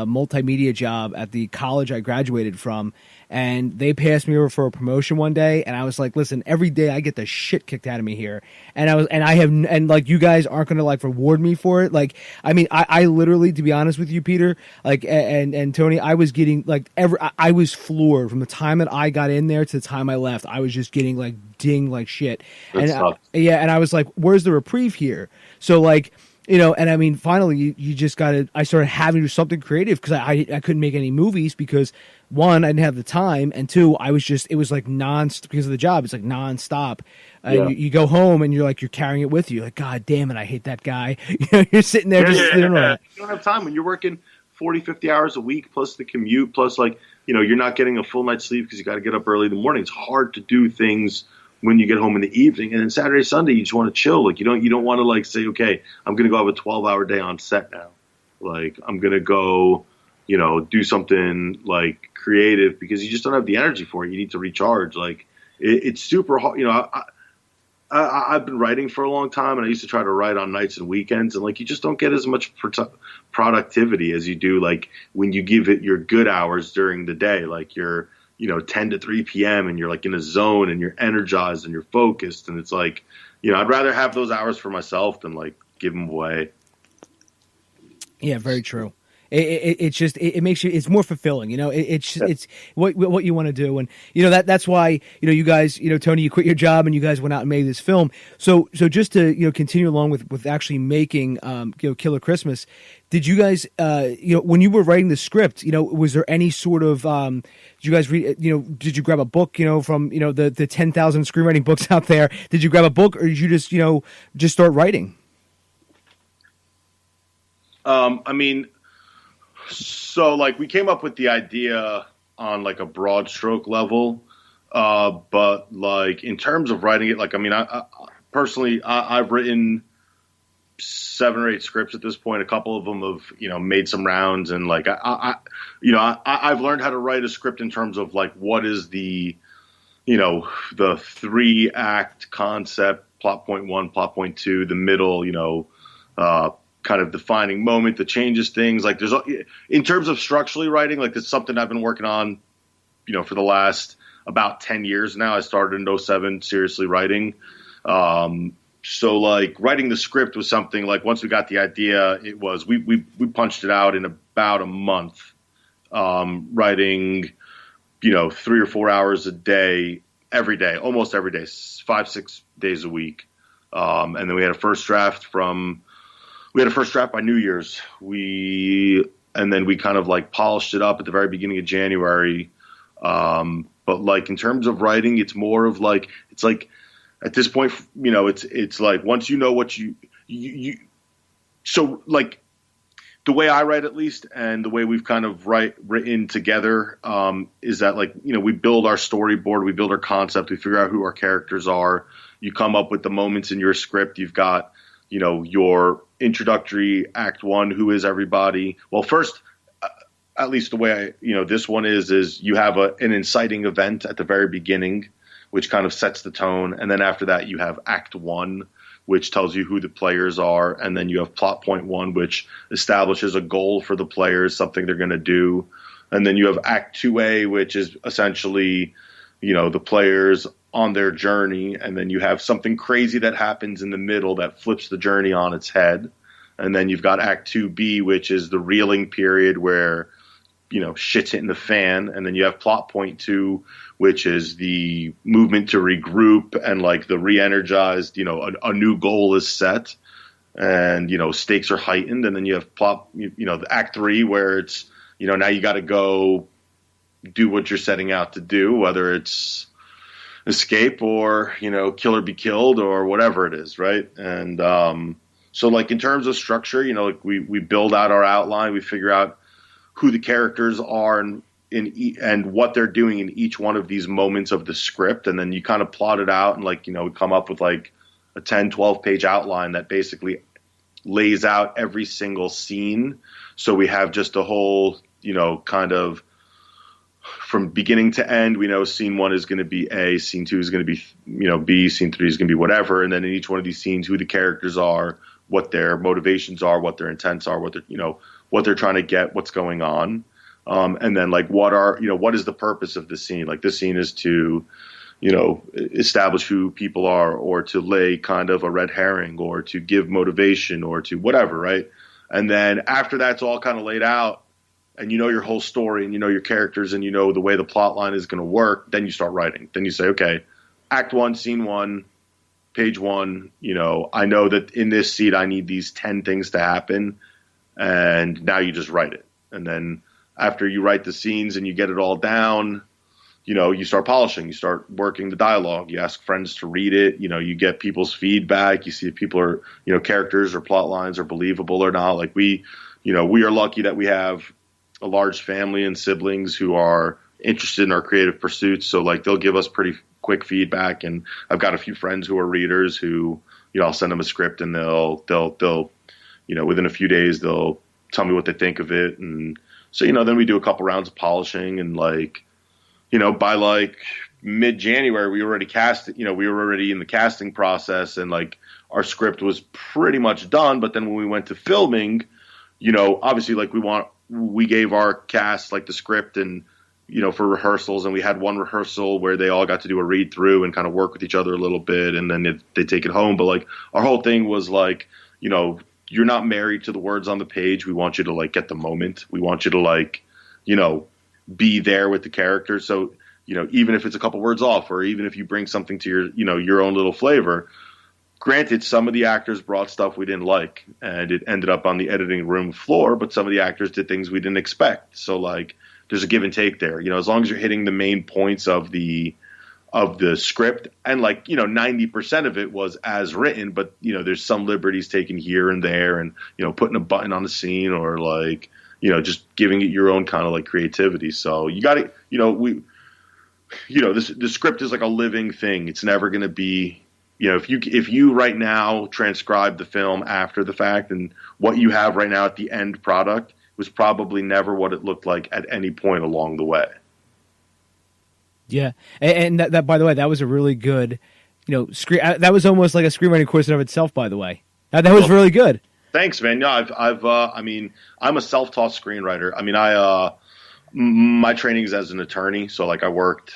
multimedia job at the college I graduated from, and they passed me over for a promotion one day, and I was like, listen, every day I get the shit kicked out of me here, and like, you guys aren't going to like reward me for it. Like, I mean, I literally, to be honest with you, Peter, like, and Tony, I was getting like I was floored from the time that I got in there to the time I left. I was just getting like dinged like shit. And I was like, where's the reprieve here? So like, you know, and I mean, finally you just gotta, I started having to do something creative because I couldn't make any movies because, one, I didn't have the time, and two, it was like because of the job, it's like nonstop. You go home and you're carrying it with you. Like, God damn it, I hate that guy. You know, you're sitting there sitting around. You don't have time when you're working 40, 50 hours a week, plus the commute, plus like, you know, you're not getting a full night's sleep because you got to get up early in the morning. It's hard to do things when you get home in the evening, and then Saturday, Sunday, you just want to chill. Like, you don't want to like say, okay, I'm going to go have a 12-hour day on set now. Like, I'm going to go, you know, do something like creative because you just don't have the energy for it. You need to recharge. Like, it's super hard. You know, I've been writing for a long time, and I used to try to write on nights and weekends, and like, you just don't get as much productivity as you do like when you give it your good hours during the day. Like, you're, you know, 10 to 3 p.m. and you're like in a zone and you're energized and you're focused. And it's like, you know, I'd rather have those hours for myself than like give them away. Yeah, very true. It's just, it makes you, it's more fulfilling, you know, it's what you want to do. And, you know, that's why, you know, you guys, you know, Tony, you quit your job and you guys went out and made this film. So just to, you know, continue along with actually making, you know, Killer Christmas, did you guys, you know, when you were writing the script, you know, was there any sort of, did you guys read, you know, did you grab a book, you know, from, you know, the 10,000 screenwriting books out there? Did you grab a book, or did you just, you know, just start writing? I mean, so like we came up with the idea on like a broad stroke level, but like in terms of writing it, like, I mean, I personally, I've written 7 or 8 scripts at this point. A couple of them have, you know, made some rounds, and like I've learned how to write a script in terms of like what is the the 3-act concept, plot point 1, plot point 2, the middle, kind of defining moment that changes things. Like there's, in terms of structurally writing, like it's something I've been working on, for the last about 10 years now. I started in '07 seriously writing. So like writing the script was something like once we got the idea, it was, we punched it out in about a month, writing, 3 or 4 hours a day, every day, almost every day, 5-6 days a week. And then we had a first draft by New Year's. And then we kind of like polished it up at the very beginning of January. But like in terms of writing, it's more of like, it's like at this point, it's like once you know what you so like the way I write, at least, and the way we've kind of written together, is that like, we build our storyboard, we build our concept, we figure out who our characters are. You come up with the moments in your script. You've got, your introductory act 1, who is everybody? Well, first, at least the way this one is you have an inciting event at the very beginning, which kind of sets the tone. And then after that, you have act 1, which tells you who the players are. And then you have plot point 1, which establishes a goal for the players, something they're going to do. And then you have act 2A, which is essentially, the players on their journey. And then you have something crazy that happens in the middle that flips the journey on its head. And then you've got act 2B, which is the reeling period where, shit's hitting the fan. And then you have plot point 2, which is the movement to regroup and like the re-energized, a new goal is set and, stakes are heightened. And then you have the act 3 where it's, now you got to go do what you're setting out to do, whether it's escape or, kill or be killed or whatever it is. Right. And, so like in terms of structure, like we build out our outline, we figure out who the characters are and what they're doing in each one of these moments of the script. And then you kind of plot it out and like, we come up with like a 10, 12 page outline that basically lays out every single scene. So we have just a whole, kind of from beginning to end, we know scene 1 is going to be A, scene 2 is going to be, B, scene 3 is going to be whatever. And then in each one of these scenes, who the characters are, what their motivations are, what their intents are, what they're trying to get, what's going on. And then like, what is the purpose of the scene? Like this scene is to, establish who people are or to lay kind of a red herring or to give motivation or to whatever. Right. And then after that's all kind of laid out and your whole story and your characters and the way the plot line is going to work, then you start writing. Then you say, okay, act 1, scene 1, page 1, I know that in this scene I need these 10 things to happen. And now you just write it. And then after you write the scenes and you get it all down, you start polishing, you start working the dialogue, you ask friends to read it, you get people's feedback, you see if people are, characters or plot lines are believable or not. Like we are lucky that we have a large family and siblings who are interested in our creative pursuits. So like they'll give us pretty quick feedback. And I've got a few friends who are readers who, I'll send them a script and they'll within a few days, they'll tell me what they think of it. And so, then we do a couple rounds of polishing and like, by like mid-January, we were already we were already in the casting process and like our script was pretty much done. But then when we went to filming, obviously like we gave our cast like the script and, for rehearsals, and we had one rehearsal where they all got to do a read through and kind of work with each other a little bit. And then they take it home. But like our whole thing was like, you're not married to the words on the page. We want you to like get the moment. We want you to like, be there with the character. So, even if it's a couple words off, or even if you bring something to your own little flavor, granted, some of the actors brought stuff we didn't like and it ended up on the editing room floor, but some of the actors did things we didn't expect. So like, there's a give and take there, as long as you're hitting the main points of the script and like, 90% of it was as written, but there's some liberties taken here and there and, putting a button on the scene or like, just giving it your own kind of like creativity. So you got to, the script is like a living thing. It's never going to be, if you right now transcribe the film after the fact and what you have right now at the end product was probably never what it looked like at any point along the way. Yeah, and that by the way, that was a really good, that was almost like a screenwriting course in of itself. By the way, that was really good. Thanks, man. Yeah, I mean, I'm a self-taught screenwriter. I mean, my training is as an attorney, so like I worked,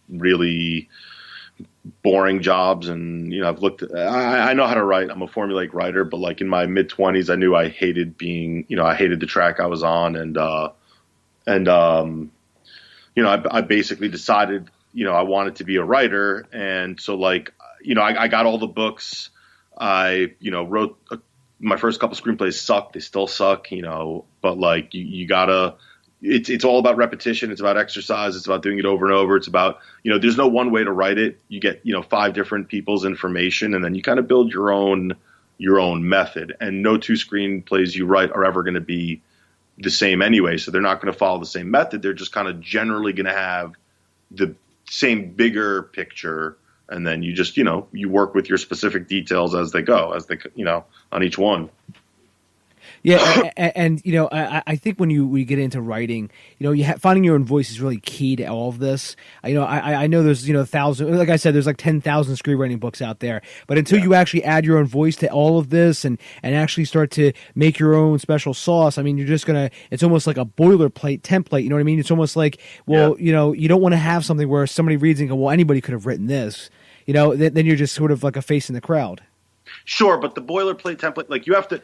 really boring jobs, and I know how to write. I'm a formulaic writer, but like in my mid-20s, I knew I hated I hated the track I was on, and I basically decided, I wanted to be a writer, and so like, I got all the books. I wrote my first couple screenplays sucked. They still suck, but like you gotta. It's all about repetition. It's about exercise. It's about doing it over and over. It's about, there's no one way to write it. You get, 5 different people's information, and then you kind of build your own method. And no 2 screenplays you write are ever going to be the same anyway. So they're not going to follow the same method. They're just kind of generally going to have the same bigger picture. And then you just, you work with your specific details as they go, on each one. Yeah, and I think when you get into writing, finding your own voice is really key to all of this. I know there's 1,000, like I said, there's like 10,000 screenwriting books out there, but until you actually add your own voice to all of this and actually start to make your own special sauce, I mean, you're just it's almost like a boilerplate template. You know what I mean? It's almost like, well, you don't want to have something where somebody reads and go, well, anybody could have written this. Then you're just sort of like a face in the crowd. Sure, but the boilerplate template, like you have to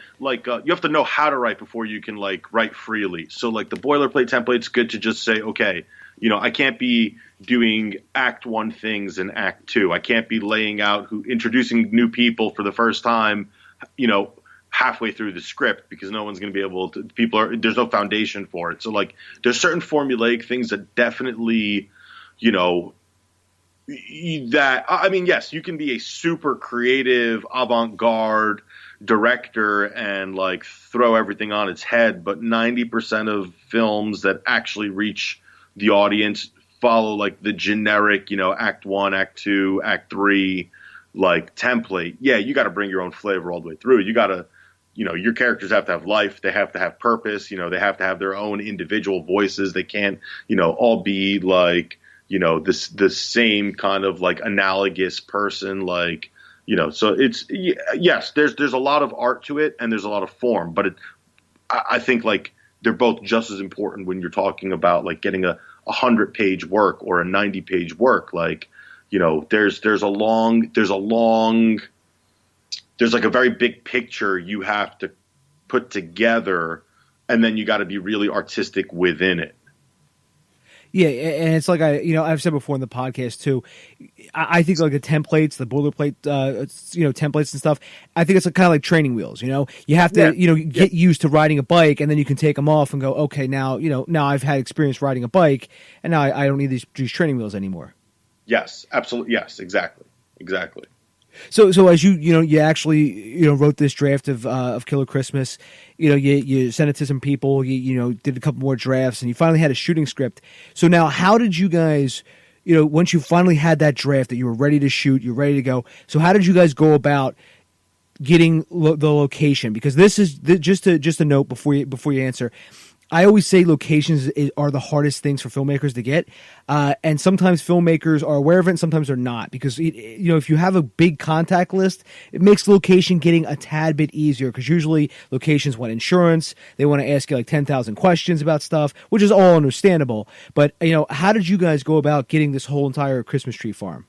know how to write before you can like write freely. So like the boilerplate template's good to just say, okay, I can't be doing Act 1 things in Act 2. I can't be laying out introducing new people for the first time, halfway through the script, because no one's going to be able to. There's no foundation for it. So like there's certain formulaic things that definitely, yes, you can be a super creative, avant-garde director and like throw everything on its head, but 90% of films that actually reach the audience follow like the generic, Act 1, Act 2, Act 3, like template. Yeah, you got to bring your own flavor all the way through. You got to, your characters have to have life. They have to have purpose. They have to have their own individual voices. They can't, all be like, the same kind of like analogous person, like, so it's, yes, there's a lot of art to it and there's a lot of form, but I think like they're both just as important when you're talking about like getting a 100-page work or a 90-page work. Like, there's like a very big picture you have to put together, and then you got to be really artistic within it. Yeah, and it's like I've said before in the podcast too. I think like the templates, the boilerplate, templates and stuff. I think it's kind of like training wheels. You have to get used to riding a bike, and then you can take them off and go, okay, now I've had experience riding a bike, and now I don't need these training wheels anymore. Yes, absolutely. Yes, exactly. So as you actually wrote this draft of Killer Christmas, you sent it to some people, you did a couple more drafts, and you finally had a shooting script. So now, how did you guys, once you finally had that draft that you were ready to shoot, you're ready to go? So how did you guys go about getting the location? Because this is just a note before you answer. I always say locations are the hardest things for filmmakers to get, and sometimes filmmakers are aware of it and sometimes they're not, because if you have a big contact list, it makes location getting a tad bit easier, because usually locations want insurance, they want to ask you like 10,000 questions about stuff, which is all understandable. But how did you guys go about getting this whole entire Christmas tree farm?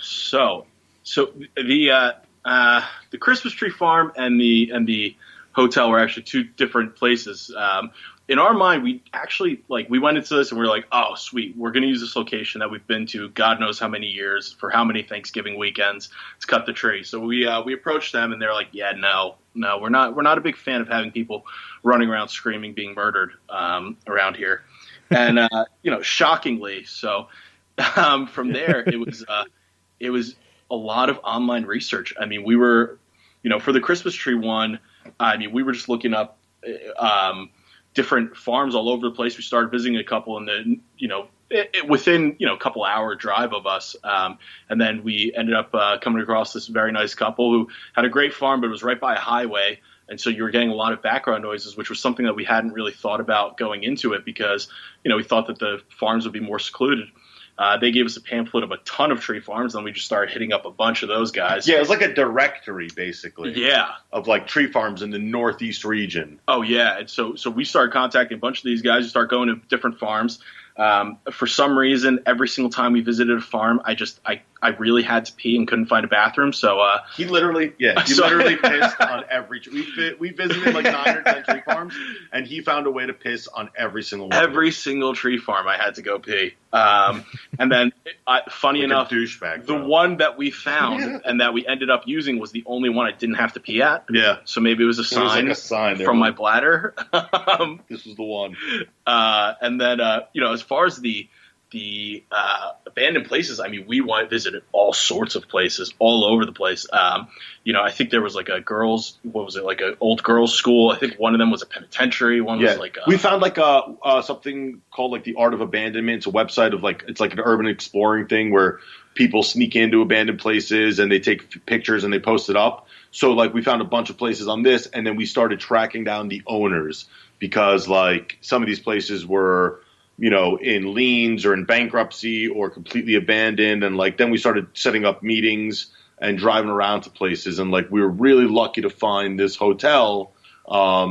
So the Christmas tree farm and the hotel were actually 2 different places. In our mind, we actually we went into this and we were like, oh, sweet, we're going to use this location that we've been to God knows how many years for how many Thanksgiving weekends to cut the tree. So we approached them and they're like, yeah, no, we're not a big fan of having people running around screaming, being murdered around here. And shockingly, so from there it was a lot of online research. I mean, we were for the Christmas tree one. I mean, we were just looking up different farms all over the place. We started visiting a couple in the within a couple hour drive of us. And then we ended up coming across this very nice couple who had a great farm, but it was right by a highway. And so you were getting a lot of background noises, which was something that we hadn't really thought about going into it because, we thought that the farms would be more secluded. They gave us a pamphlet of a ton of tree farms, and we just started hitting up a bunch of those guys. Yeah, it was like a directory, basically. Yeah. Of like tree farms in the Northeast region. Oh, yeah. And so we started contacting a bunch of these guys. We started going to different farms. For some reason, every single time we visited a farm, I really had to pee and couldn't find a bathroom. So he literally pissed on every. We visited like 9 or 10 tree farms, and he found a way to piss on every single one. Every single tree farm, I had to go pee. And then, funny like enough, douchebag, the one that we found and that we ended up using was the only one I didn't have to pee at. Yeah. So maybe it was a sign from my bladder. This was the one. And then, as far as the abandoned places, I mean, we visited all sorts of places all over the place. I think there was like a girls, like an old girls' school. I think one of them was a penitentiary. One was like we found like something called like the Art of Abandonment. It's a website of it's like an urban exploring thing where people sneak into abandoned places and they take pictures and they post it up. So like we found a bunch of places on this, and then we started tracking down the owners because like some of these places were in liens or in bankruptcy or completely abandoned. And like, then we started setting up meetings and driving around to places. And like, we were really lucky to find this hotel, I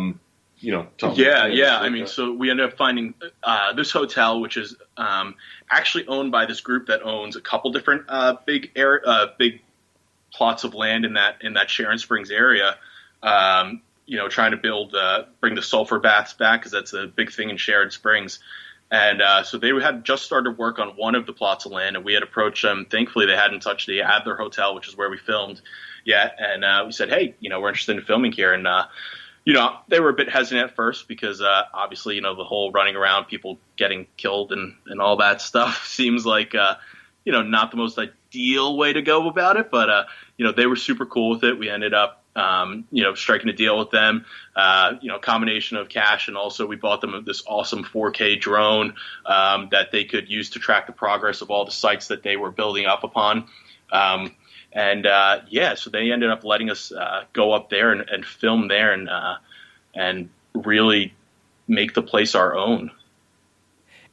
mean, so we ended up finding this hotel, which is actually owned by this group that owns a couple different big plots of land in that Sharon Springs area. Trying to bring the sulfur baths back because that's a big thing in Sharon Springs. And so they had just started work on one of the plots of land, and we had approached them. Thankfully, they hadn't touched the Adler Hotel, which is where we filmed yet. And we said, hey, we're interested in filming here. And, they were a bit hesitant at first because obviously, the whole running around, people getting killed and all that stuff seems like, not the most ideal way to go about it. But, they were super cool with it. We ended up striking a deal with them, combination of cash, and also we bought them this awesome 4K drone that they could use to track the progress of all the sites that they were building up upon. So they ended up letting us go up there and film there and really make the place our own.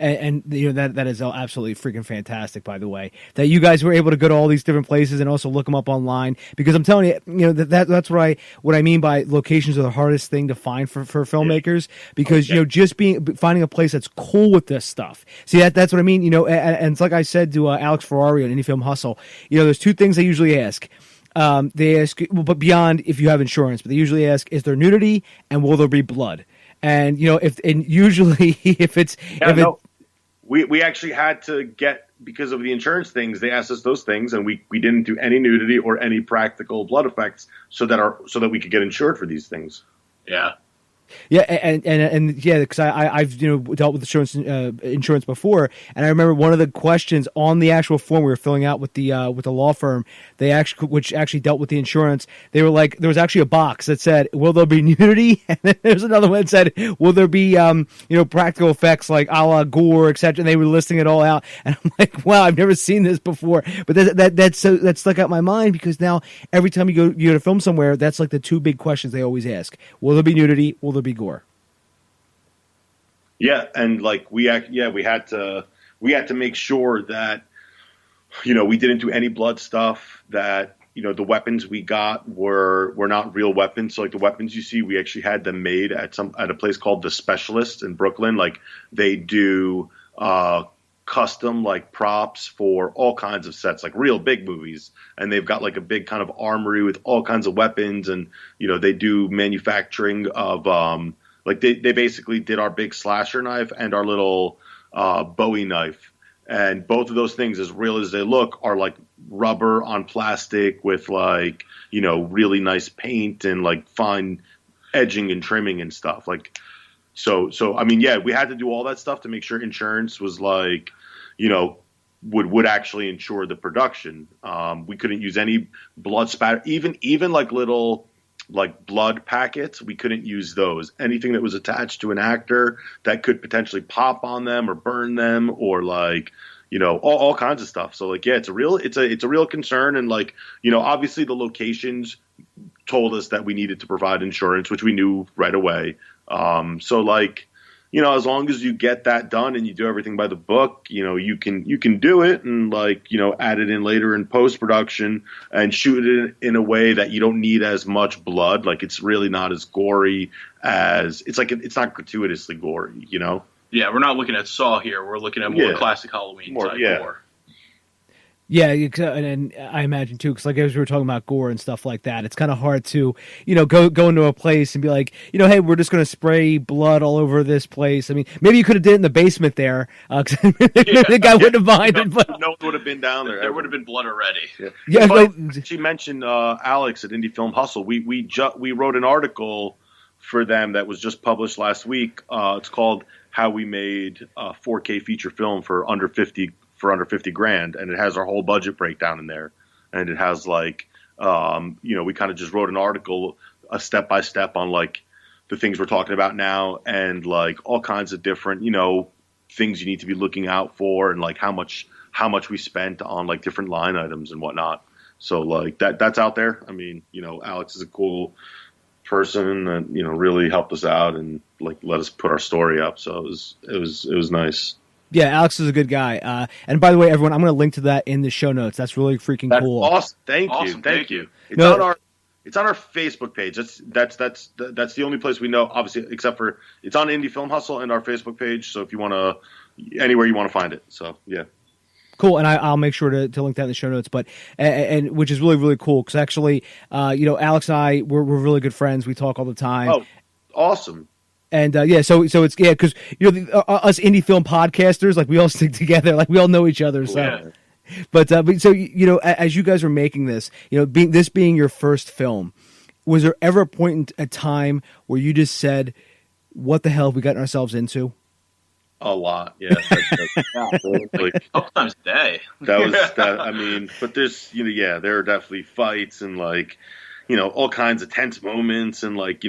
And that is absolutely freaking fantastic, by the way, that you guys were able to go to all these different places and also look them up online, because I'm telling you, that's what I mean by locations are the hardest thing to find for filmmakers, because just finding a place that's cool with this stuff. See, that's what I mean. And it's like I said to Alex Ferrari on Indie Film Hustle. There's two things they usually ask. They ask, but beyond if you have insurance, but they usually ask, is there nudity and will there be blood? And usually we actually had to get, because of the insurance things, they asked us those things, and we didn't do any nudity or any practical blood effects so that we could get insured for these things. Yeah. Yeah, and because I've dealt with insurance before, and I remember one of the questions on the actual form we were filling out with the law firm, which actually dealt with the insurance. They were like, there was actually a box that said, "Will there be nudity?" And then there's another one that said, "Will there be practical effects like a la gore, etc." And they were listing it all out, and I'm like, wow, I've never seen this before. But that stuck out in my mind, because now every time you go to film somewhere, that's like the two big questions they always ask: will there be nudity? Will there be gore? Yeah, and like we had to make sure that we didn't do any blood stuff, that the weapons we got were not real weapons. So like the weapons you see, we actually had them made at a place called The Specialist in Brooklyn. Like they do custom like props for all kinds of sets, like real big movies, and they've got like a big kind of armory with all kinds of weapons, and they do manufacturing of like they basically did our big slasher knife and our little Bowie knife, and both of those things, as real as they look, are like rubber on plastic with like really nice paint and like fine edging and trimming and stuff. Like so I mean, yeah, we had to do all that stuff to make sure insurance was like would actually insure the production. We couldn't use any blood spatter, even like little like blood packets, we couldn't use those. Anything that was attached to an actor that could potentially pop on them or burn them, or like, all kinds of stuff. So like, yeah, it's a real concern. And like, obviously the locations told us that we needed to provide insurance, which we knew right away. So like, as long as you get that done and you do everything by the book, you can do it and like, add it in later in post-production and shoot it in a way that you don't need as much blood. Like, it's really not as gory as it's not gratuitously gory, Yeah, we're not looking at Saw here. We're looking at more classic Halloween type gore. Yeah, and I imagine too, because like as we were talking about gore and stuff like that, it's kind of hard to, go into a place and be like, hey, we're just going to spray blood all over this place. I mean, maybe you could have did it in the basement there, because the guy wouldn't have minded. But no one would have been down there. There would have been blood already. She mentioned Alex at Indie Film Hustle. We wrote an article for them that was just published last week. It's called "How We Made a 4K Feature Film for Under 50 grand," and it has our whole budget breakdown in there, and it has like, we kind of just wrote an article, a step by step on like the things we're talking about now, and like all kinds of different, things you need to be looking out for, and like how much we spent on like different line items and whatnot. So like that's out there. I mean, Alex is a cool person that really helped us out and like let us put our story up. So it was nice. Yeah, Alex is a good guy. And by the way, everyone, I'm going to link to that in the show notes. That's really freaking cool. Awesome. Thank you. It's on our Facebook page. That's the only place we know, obviously, except for it's on Indie Film Hustle and our Facebook page. So if you want to, anywhere you want to find it. So yeah. Cool, and I'll make sure to link that in the show notes. But and which is really, really cool, because actually, Alex and I we're really good friends. We talk all the time. Oh, awesome. And so it's because us indie film podcasters, like we all stick together, like we all know each other. So, yeah. But so as you guys are making this, being your first film, was there ever a point in a time where you just said, "What the hell have we gotten ourselves into"? A lot, yeah. Like a couple times a day. That was that. I mean, but there's there are definitely fights and like. All kinds of tense moments and like,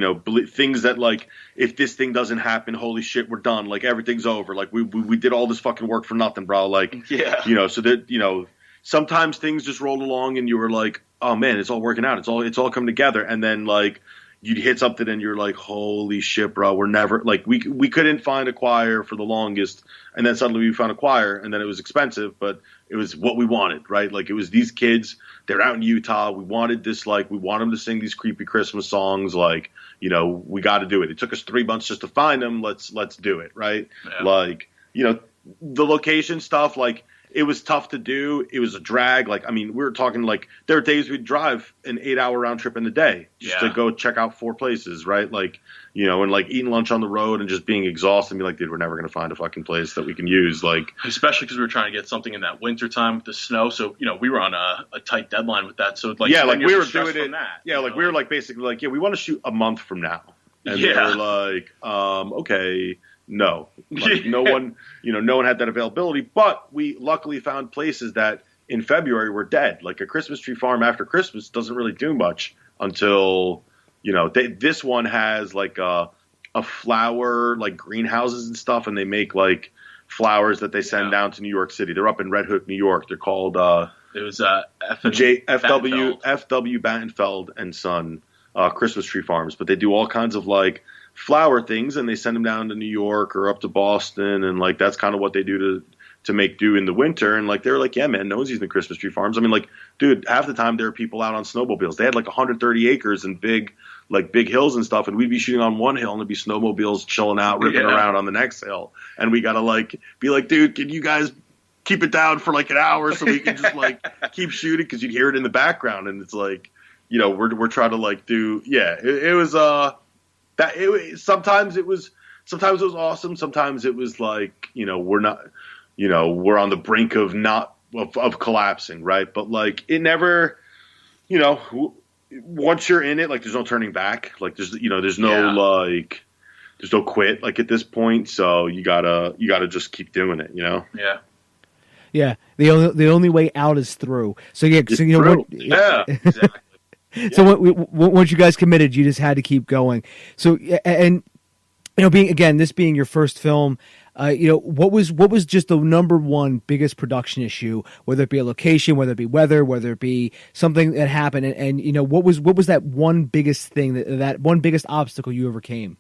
things that like, if this thing doesn't happen, holy shit, we're done. Like everything's over. Like we did all this fucking work for nothing, bro. Like, yeah. So that, sometimes things just rolled along and you were like, oh man, it's all working out. It's all coming together. And then like you'd hit something and you're like, holy shit, bro, we're never like, we couldn't find a choir for the longest. And then suddenly we found a choir and then it was expensive, but it was what we wanted, right? Like it was these kids, they're out in Utah. We wanted this, like, we want them to sing these creepy Christmas songs. Like, we got to do it. It took us 3 months just to find them. Let's do it. Right. Yeah. Like, the location stuff, like it was tough to do. It was a drag. Like, I mean, we were talking like there are days we'd drive an 8-hour round trip in the day just to go check out 4 places. Right. Like, and like eating lunch on the road and just being exhausted and be like, dude, we're never going to find a fucking place that we can use. Like, especially because we were trying to get something in that winter time with the snow. So, we were on a tight deadline with that. So like, like we were doing it. We were like, basically like, we want to shoot a month from now. And they were like, okay, no, like no one had that availability, but we luckily found places that in February were dead. Like a Christmas tree farm after Christmas doesn't really do much until, this one has like a flower, like greenhouses and stuff. And they make like flowers that they send down to New York City. They're up in Red Hook, New York. They're called, it was, FW Battenfeld and Son, Christmas tree farms, but they do all kinds of like flower things and they send them down to New York or up to Boston. And like, that's kind of what they do to make do in the winter. And like, they were like, yeah, man, no one's using the Christmas tree farms. I mean, like, dude, half the time there are people out on snowmobiles. They had like 130 acres and big hills and stuff. And we'd be shooting on one hill and there'd be snowmobiles chilling out, ripping around on the next hill. And we got to like, be like, dude, can you guys keep it down for like an hour so we can just like keep shooting? Cause you'd hear it in the background. And it's like, we're trying to like do, it was, sometimes it was awesome. Sometimes it was like, we're not, we're on the brink of collapsing. Right. But like, it never, once you're in it, like there's no turning back. Like there's no there's no quit like at this point. So you gotta just keep doing it, Yeah. Yeah. The only way out is through. So yeah. So, exactly. So once you guys committed, you just had to keep going. So, and this being your first film, what was just the number one biggest production issue, whether it be a location, whether it be weather, whether it be something that happened, and what was that one biggest thing, that one biggest obstacle you overcame?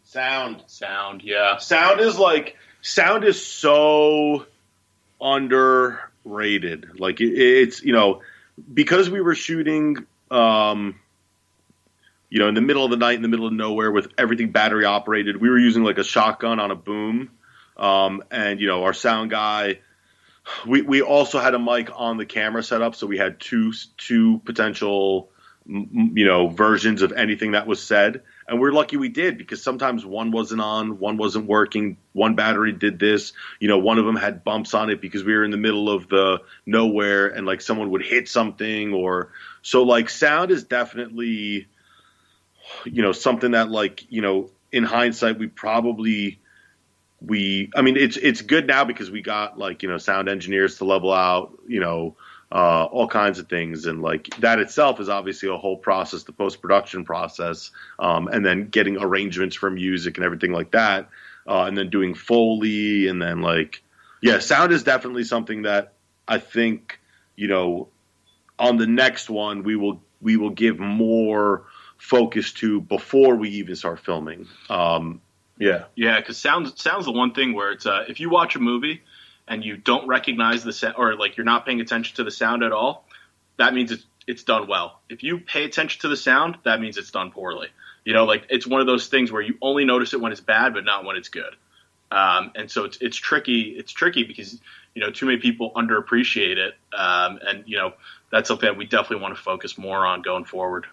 Sound, yeah. Sound is so underrated. Like it's because we were shooting in the middle of the night, in the middle of nowhere, with everything battery operated. We were using like a shotgun on a boom. And our sound guy, we also had a mic on the camera set up. So we had two potential, versions of anything that was said. And we're lucky we did, because sometimes one wasn't on, one wasn't working, one battery did this, one of them had bumps on it because we were in the middle of the nowhere and like someone would hit something, or so like sound is definitely, something that like, in hindsight, it's good now because we got like, sound engineers to level out, all kinds of things. And like that itself is obviously a whole process, the post-production process, and then getting arrangements for music and everything like that. And then doing Foley, and then sound is definitely something that I think, on the next one, we will give more focus to before we even start filming. Because sound's the one thing where it's if you watch a movie and you don't recognize the sound, or like you're not paying attention to the sound at all, that means it's done well. If you pay attention to the sound, that means it's done poorly. It's one of those things where you only notice it when it's bad, but not when it's good. And so it's tricky. It's tricky because too many people underappreciate it, and that's something that we definitely want to focus more on going forward.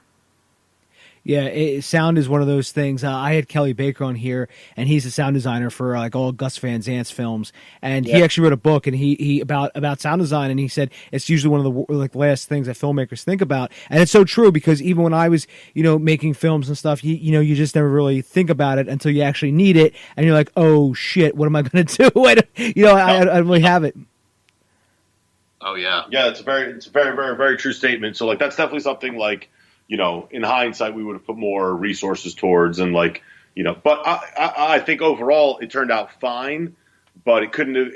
Yeah, sound is one of those things. I had Kelly Baker on here, and he's a sound designer for like all Gus Van Zant's films. And he actually wrote a book, and he about sound design, and he said it's usually one of the last things that filmmakers think about. And it's so true, because even when I was making films and stuff, you just never really think about it until you actually need it, and you're like, oh shit, what am I going to do? I don't really have it. Oh yeah, it's a very very very true statement. So like that's definitely something like. In hindsight, we would have put more resources towards, and but I think overall it turned out fine, but it could have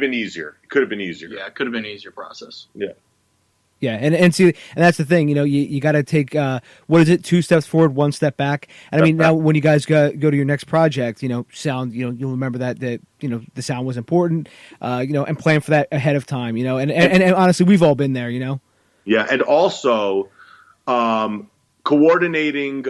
been easier. Yeah, it could have been an easier process. Yeah. Yeah, and see, and that's the thing, you got to take, 2 steps forward, 1 step back. And I mean, now when you guys go to your next project, sound, you'll remember that the sound was important, and plan for that ahead of time, and honestly, we've all been there, Yeah, and also, coordinating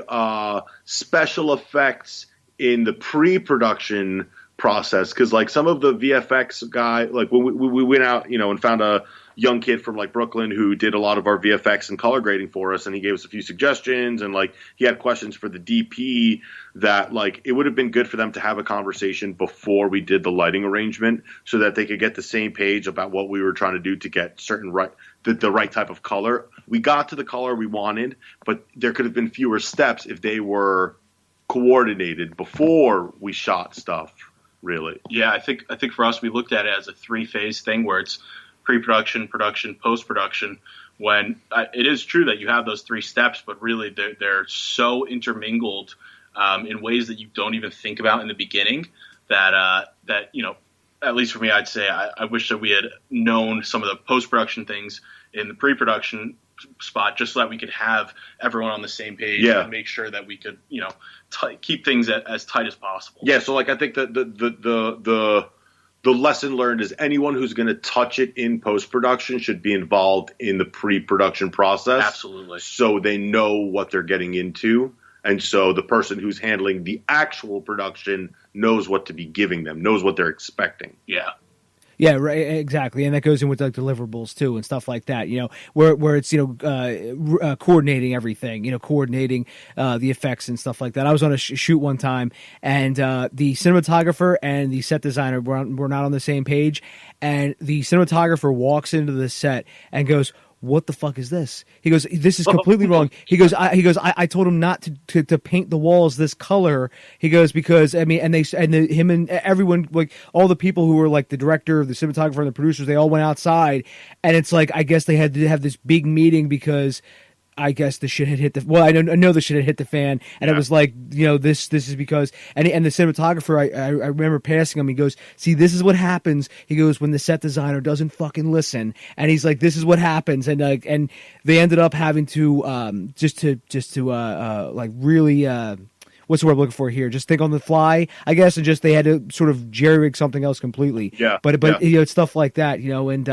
special effects in the pre-production process, because like some of the VFX guy, like when we went out, and found a young kid from like Brooklyn who did a lot of our VFX and color grading for us, and he gave us a few suggestions, and like he had questions for the DP that like it would have been good for them to have a conversation before we did the lighting arrangement, so that they could get the same page about what we were trying to do to get the right type of color. We got to the color we wanted, but there could have been fewer steps if they were coordinated before we shot stuff, really. Yeah, I think for us, we looked at it as a 3-phase thing where it's pre-production, production, post-production, when it is true that you have those 3 steps, but really they're so intermingled in ways that you don't even think about in the beginning that at least for me, I'd say I wish that we had known some of the post-production things in the pre-production spot, just so that we could have everyone on the same page and make sure that we could, keep things as tight as possible. Yeah. So like, I think that the lesson learned is anyone who's going to touch it in post-production should be involved in the pre-production process. Absolutely. So they know what they're getting into. And so the person who's handling the actual production knows what to be giving them, knows what they're expecting. Yeah. Yeah, right, exactly, and that goes in with like deliverables too and stuff like that. Where it's coordinating everything, coordinating the effects and stuff like that. I was on a shoot one time, and the cinematographer and the set designer were not on the same page, and the cinematographer walks into the set and goes, what the fuck is this? He goes, this is completely wrong. He goes, I told him not to paint the walls this color. He goes, because him and everyone, like all the people who were like the director, the cinematographer, and the producers, they all went outside, and it's like I guess they had to have this big meeting because I guess the shit had hit the. Well, I know the shit had hit the fan, and it was like, this is because, and the cinematographer, I remember passing him. He goes, "See, this is what happens." He goes, "When the set designer doesn't fucking listen," and he's like, "This is what happens," and and they ended up having to just to like really. What's the word I'm looking for here? Just think on the fly, I guess, and just they had to sort of jerry-rig something else completely. Yeah. But it's stuff like that, and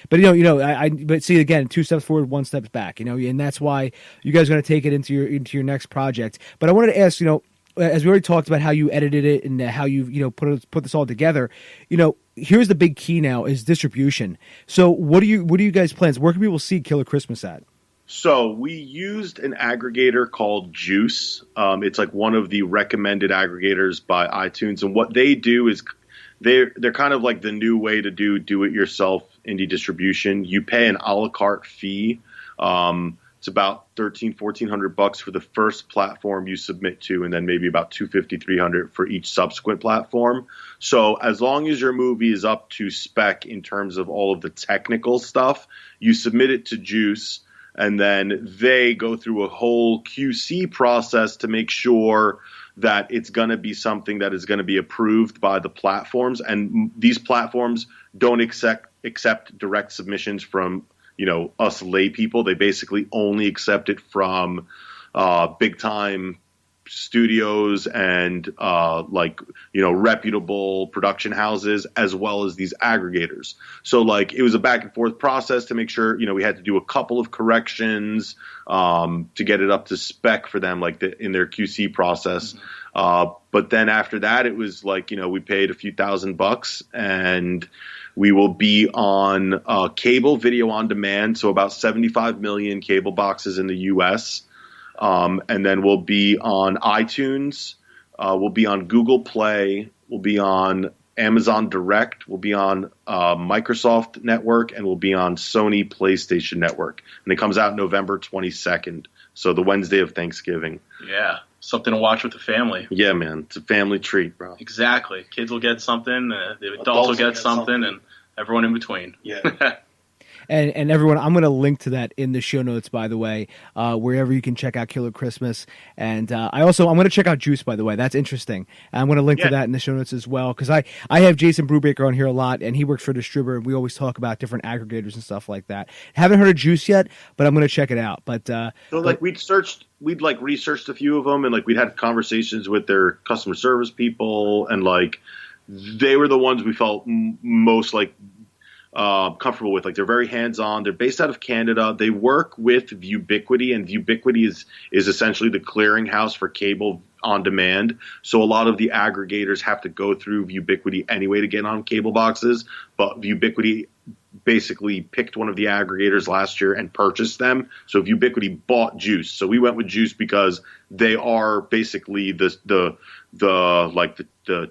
but see, again, 2 steps forward, 1 step back, and that's why you guys are going to take it into your next project. But I wanted to ask, as we already talked about how you edited it and how you put this all together, here's the big key now is distribution. So what are you guys' plans? Where can people see Killer Christmas at? So we used an aggregator called Juice. It's like one of the recommended aggregators by iTunes. And what they do is they're kind of like the new way to do it yourself indie distribution. You pay an a la carte fee. It's about $1,400 for the first platform you submit to, and then maybe about $250-300 for each subsequent platform. So as long as your movie is up to spec in terms of all of the technical stuff, you submit it to Juice. And then they go through a whole QC process to make sure that it's going to be something that is going to be approved by the platforms. And these platforms don't accept direct submissions from, us lay people. They basically only accept it from big time studios and reputable production houses, as well as these aggregators. So like it was a back and forth process to make sure, we had to do a couple of corrections to get it up to spec for them, in their QC process. But then after that, it was like, we paid a few $1,000 and we will be on cable video on demand. So about 75 million cable boxes in the US. And then we'll be on iTunes, we'll be on Google Play, we'll be on Amazon Direct, we'll be on Microsoft Network, and we'll be on Sony PlayStation Network. And it comes out November 22nd, so the Wednesday of Thanksgiving. Yeah, something to watch with the family. Yeah, man, it's a family treat, bro. Exactly. Kids will get something, the adults will get something, and everyone in between. Yeah. And everyone, I'm going to link to that in the show notes, by the way, wherever you can check out Killer Christmas. And I'm going to check out Juice, by the way. That's interesting. I'm going to link to that in the show notes as well, because I have Jason Brubaker on here a lot, and he works for a distributor, and we always talk about different aggregators and stuff like that. Haven't heard of Juice yet, but I'm going to check it out. But we'd researched a few of them, and we'd had conversations with their customer service people, and they were the ones we felt most comfortable with. They're very hands-on. They're based out of Canada. They work with Vubiquity, and Vubiquity is essentially the clearinghouse for cable on demand. So a lot of the aggregators have to go through Vubiquity anyway to get on cable boxes, but Vubiquity basically picked one of the aggregators last year and purchased them. So Vubiquity bought Juice. So we went with Juice because they are basically the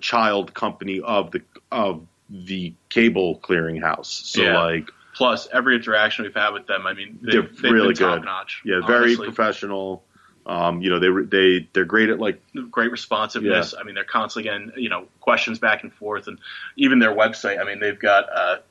child company of the cable clearinghouse. So plus every interaction we've had with them, they're really good, top notch. Yeah, very professional. They're great at great responsiveness. Yeah. They're constantly getting questions back and forth, and even their website. They've got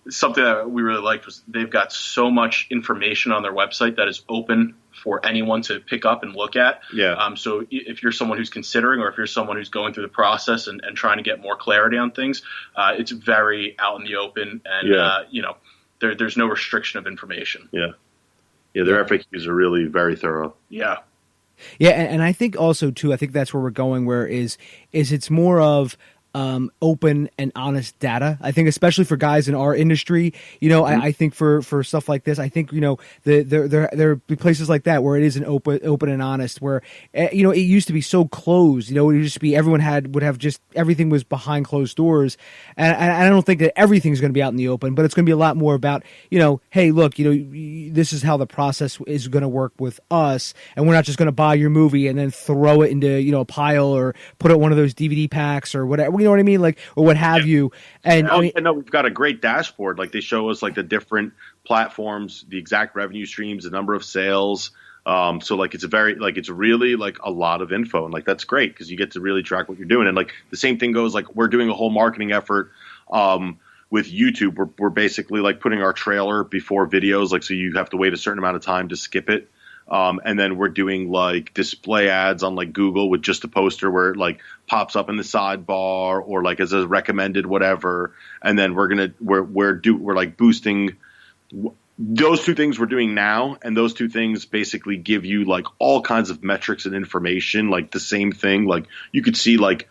something that we really liked was they've got so much information on their website that is open for anyone to pick up and look at. Yeah. So if you're someone who's considering, or if you're someone who's going through the process and trying to get more clarity on things, it's very out in the open, and there's no restriction of information. Yeah. Yeah, their FAQs are really very thorough. Yeah. Yeah, and I think also too, I think that's where we're going. Where is it's more of open and honest data. I think especially for guys in our industry, I think for stuff like this, I think there are places like that where it is an open and honest. Where it used to be so closed. It would just be everyone would have just everything was behind closed doors, and I don't think that everything's going to be out in the open, but it's going to be a lot more about hey, look, this is how the process is going to work with us, and we're not just going to buy your movie and then throw it into a pile or put it in one of those DVD packs or whatever. You know what I mean? Or what have you. And we've got a great dashboard. They show us the different platforms, the exact revenue streams, the number of sales. So it's it's really a lot of info, and that's great because you get to really track what you're doing. And the same thing goes, we're doing a whole marketing effort with YouTube. We're basically putting our trailer before videos, so you have to wait a certain amount of time to skip it. And then we're doing like display ads on like Google with just a poster where it like pops up in the sidebar or like as a recommended whatever. And then we're like boosting those two things we're doing now. And those two things basically give you like all kinds of metrics and information, like the same thing. Like you could see like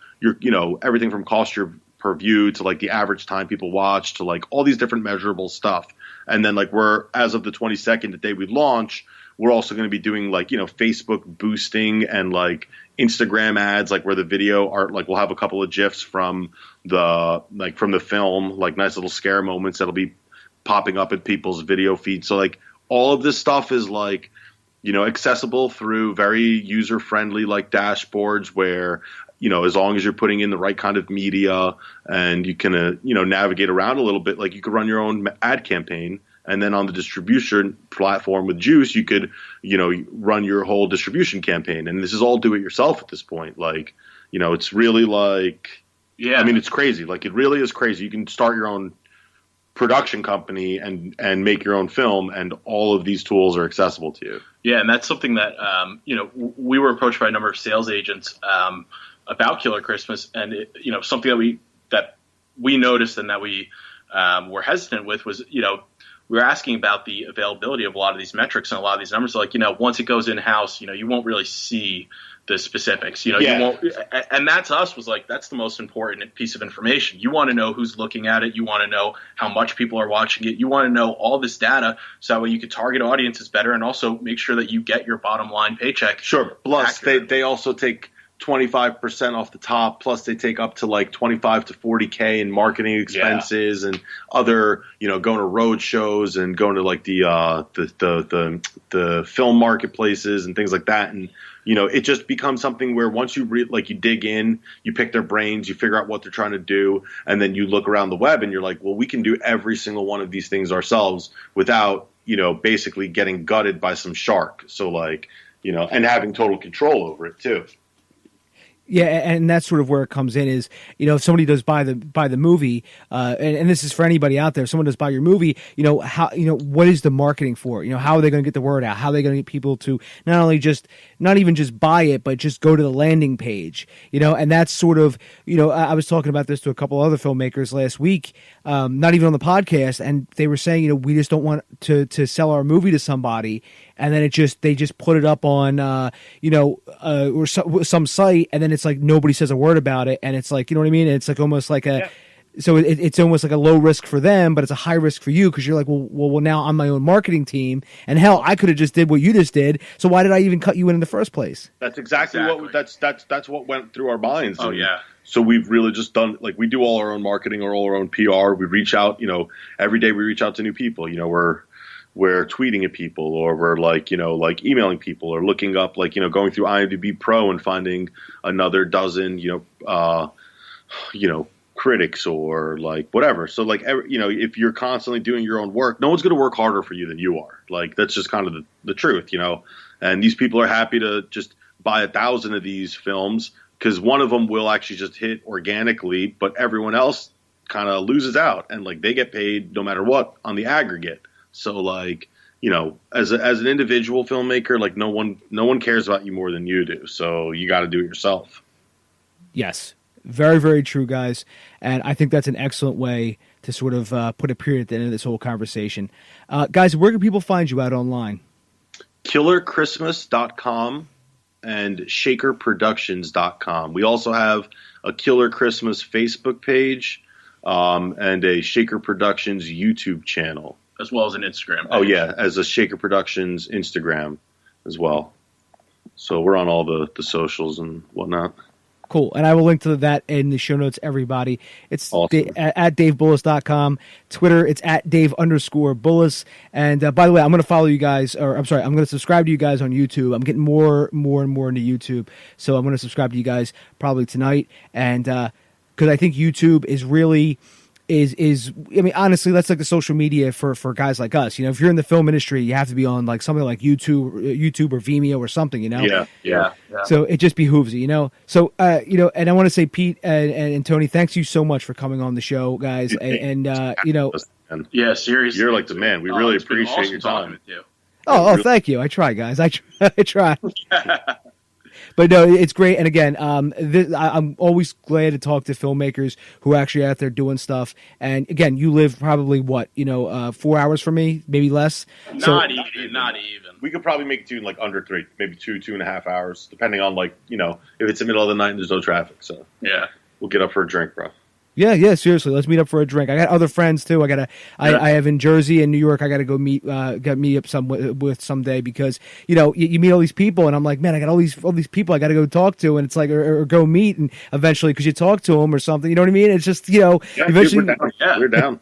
everything from cost per view to like the average time people watch to like all these different measurable stuff. And then like as of the 22nd, the day we launch, we're also going to be doing like, Facebook boosting and like Instagram ads, like where the video are like, we'll have a couple of GIFs from the film, like nice little scare moments that'll be popping up in people's video feeds. So like all of this stuff is like, accessible through very user friendly like dashboards where, as long as you're putting in the right kind of media and you can, navigate around a little bit, like you could run your own ad campaign. And then on the distribution platform with Juice, you could, run your whole distribution campaign. And this is all do it yourself at this point. Like, it's really like, yeah, I mean, it's crazy. Like, it really is crazy. You can start your own production company and make your own film, and all of these tools are accessible to you. Yeah. And that's something that, we were approached by a number of sales agents about Killer Christmas. And, something that we noticed and that we were hesitant with was, we were asking about the availability of a lot of these metrics and a lot of these numbers. Like, once it goes in-house, you won't really see the specifics. You won't, and that to us was like, that's the most important piece of information. You want to know who's looking at it. You want to know how much people are watching it. You want to know all this data so that way you can target audiences better and also make sure that you get your bottom line paycheck. Sure. Plus, they also take 25% off the top, plus they take up to like 25 to 40K in marketing expenses and other, going to road shows and going to like the film marketplaces and things like that. And, it just becomes something where once you you dig in, you pick their brains, you figure out what they're trying to do, and then you look around the web and you're like, well, we can do every single one of these things ourselves without, basically getting gutted by some shark. So like, and having total control over it too. Yeah, and that's sort of where it comes in is, if somebody does buy the movie, and this is for anybody out there, if someone does buy your movie, how, what is the marketing for it? How are they going to get the word out? How are they going to get people to not even just buy it, but just go to the landing page, and that's sort of, I was talking about this to a couple other filmmakers last week, not even on the podcast, and they were saying, we just don't want to sell our movie to somebody, and then they just put it up on, or some site, and then it's like nobody says a word about it, and it's like, you know what I mean? And it's like almost like so it's almost like a low risk for them, but it's a high risk for you because you're like, well, now I'm my own marketing team, and hell, I could have just did what you just did. So why did I even cut you in the first place? That's exactly what that's what went through our minds. Oh, yeah. So we've really just done, like, we do all our own marketing or all our own PR. We reach out, every day we reach out to new people. We're tweeting at people, or we're like emailing people, or looking up, going through IMDb Pro and finding another dozen, critics or like whatever. So like, if you're constantly doing your own work, no one's going to work harder for you than you are. Like, that's just kind of the truth, and these people are happy to just buy 1,000 of these films because one of them will actually just hit organically, but everyone else kind of loses out, and like they get paid no matter what on the aggregate. So like, as an individual filmmaker, like no one cares about you more than you do. So you got to do it yourself. Yes. Very, very true, guys. And I think that's an excellent way to sort of put a period at the end of this whole conversation. Guys, where can people find you out online? KillerChristmas.com and ShakerProductions.com. We also have a Killer Christmas Facebook page and a Shaker Productions YouTube channel. As well as an Instagram page. Oh, yeah, as a Shaker Productions Instagram as well. So we're on all the socials and whatnot. Cool. And I will link to that in the show notes, everybody. It's awesome. At DaveBullis.com. Twitter, it's at Dave_Bullis. And by the way, I'm going to follow you guys, I'm going to subscribe to you guys on YouTube. I'm getting more and more into YouTube. So I'm going to subscribe to you guys probably tonight. And because I think YouTube is really... I mean, honestly, that's like the social media for guys like us. If you're in the film industry, you have to be on like something like YouTube or Vimeo or something, Yeah. So it just behooves you, So, and I want to say, Pete and Tony, thanks you so much for coming on the show, guys. And Yeah, seriously. You're like the man. We really appreciate awesome your time. With you. Oh, thank you. I try, guys. I try. But no, it's great. And again, I'm always glad to talk to filmmakers who are actually out there doing stuff. And again, you live probably 4 hours from me, maybe less. Not even. We could probably make it to like under 3, maybe 2.5 hours, depending on if it's the middle of the night and there's no traffic. So yeah, we'll get up for a drink, bro. Yeah, seriously. Let's meet up for a drink. I got other friends too. I have in Jersey and New York. I gotta go meet up with someday because you meet all these people and I'm like, man, I got all these people I gotta go talk to, and it's like or go meet, and eventually because you talk to them or something, you know what I mean? It's just eventually We're down.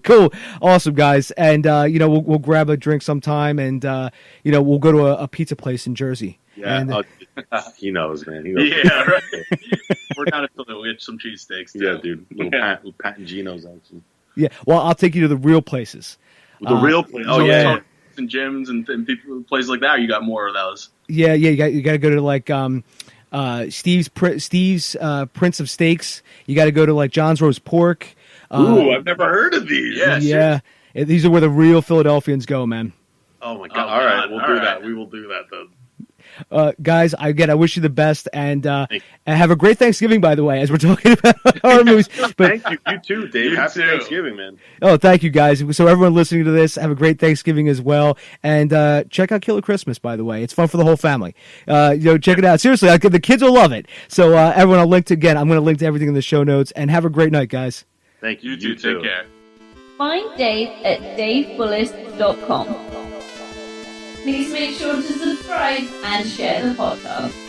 Cool, awesome guys, and we'll grab a drink sometime, and we'll go to a pizza place in Jersey. Yeah, and, he knows, man. Yeah, right. We're down to Philly. We have some cheesesteaks too. Yeah, dude. Little Pat and Geno's actually. Yeah, well, I'll take you to the real places. The real place. Oh yeah, and gyms and people, places like that. Or you got more of those? Yeah. You got to go to like Steve's Prince of Steaks. You got to go to like John's Roast Pork. Ooh, I've never heard of these. Yeah. These are where the real Philadelphians go, man. Oh my god! All right, we'll do that. We will do that then. Guys, I wish you the best, and have a great Thanksgiving, by the way, as we're talking about horror movies. But, thank you. You too, Dave. Happy Thanksgiving, man. Oh, thank you, guys. So everyone listening to this, have a great Thanksgiving as well. And check out Killer Christmas, by the way. It's fun for the whole family. Check it out. Seriously, the kids will love it. So everyone, I'm going to link to everything in the show notes. And have a great night, guys. Thank you. You too. Take care. Find Dave at davebullis.com. Please make sure to subscribe and share the podcast.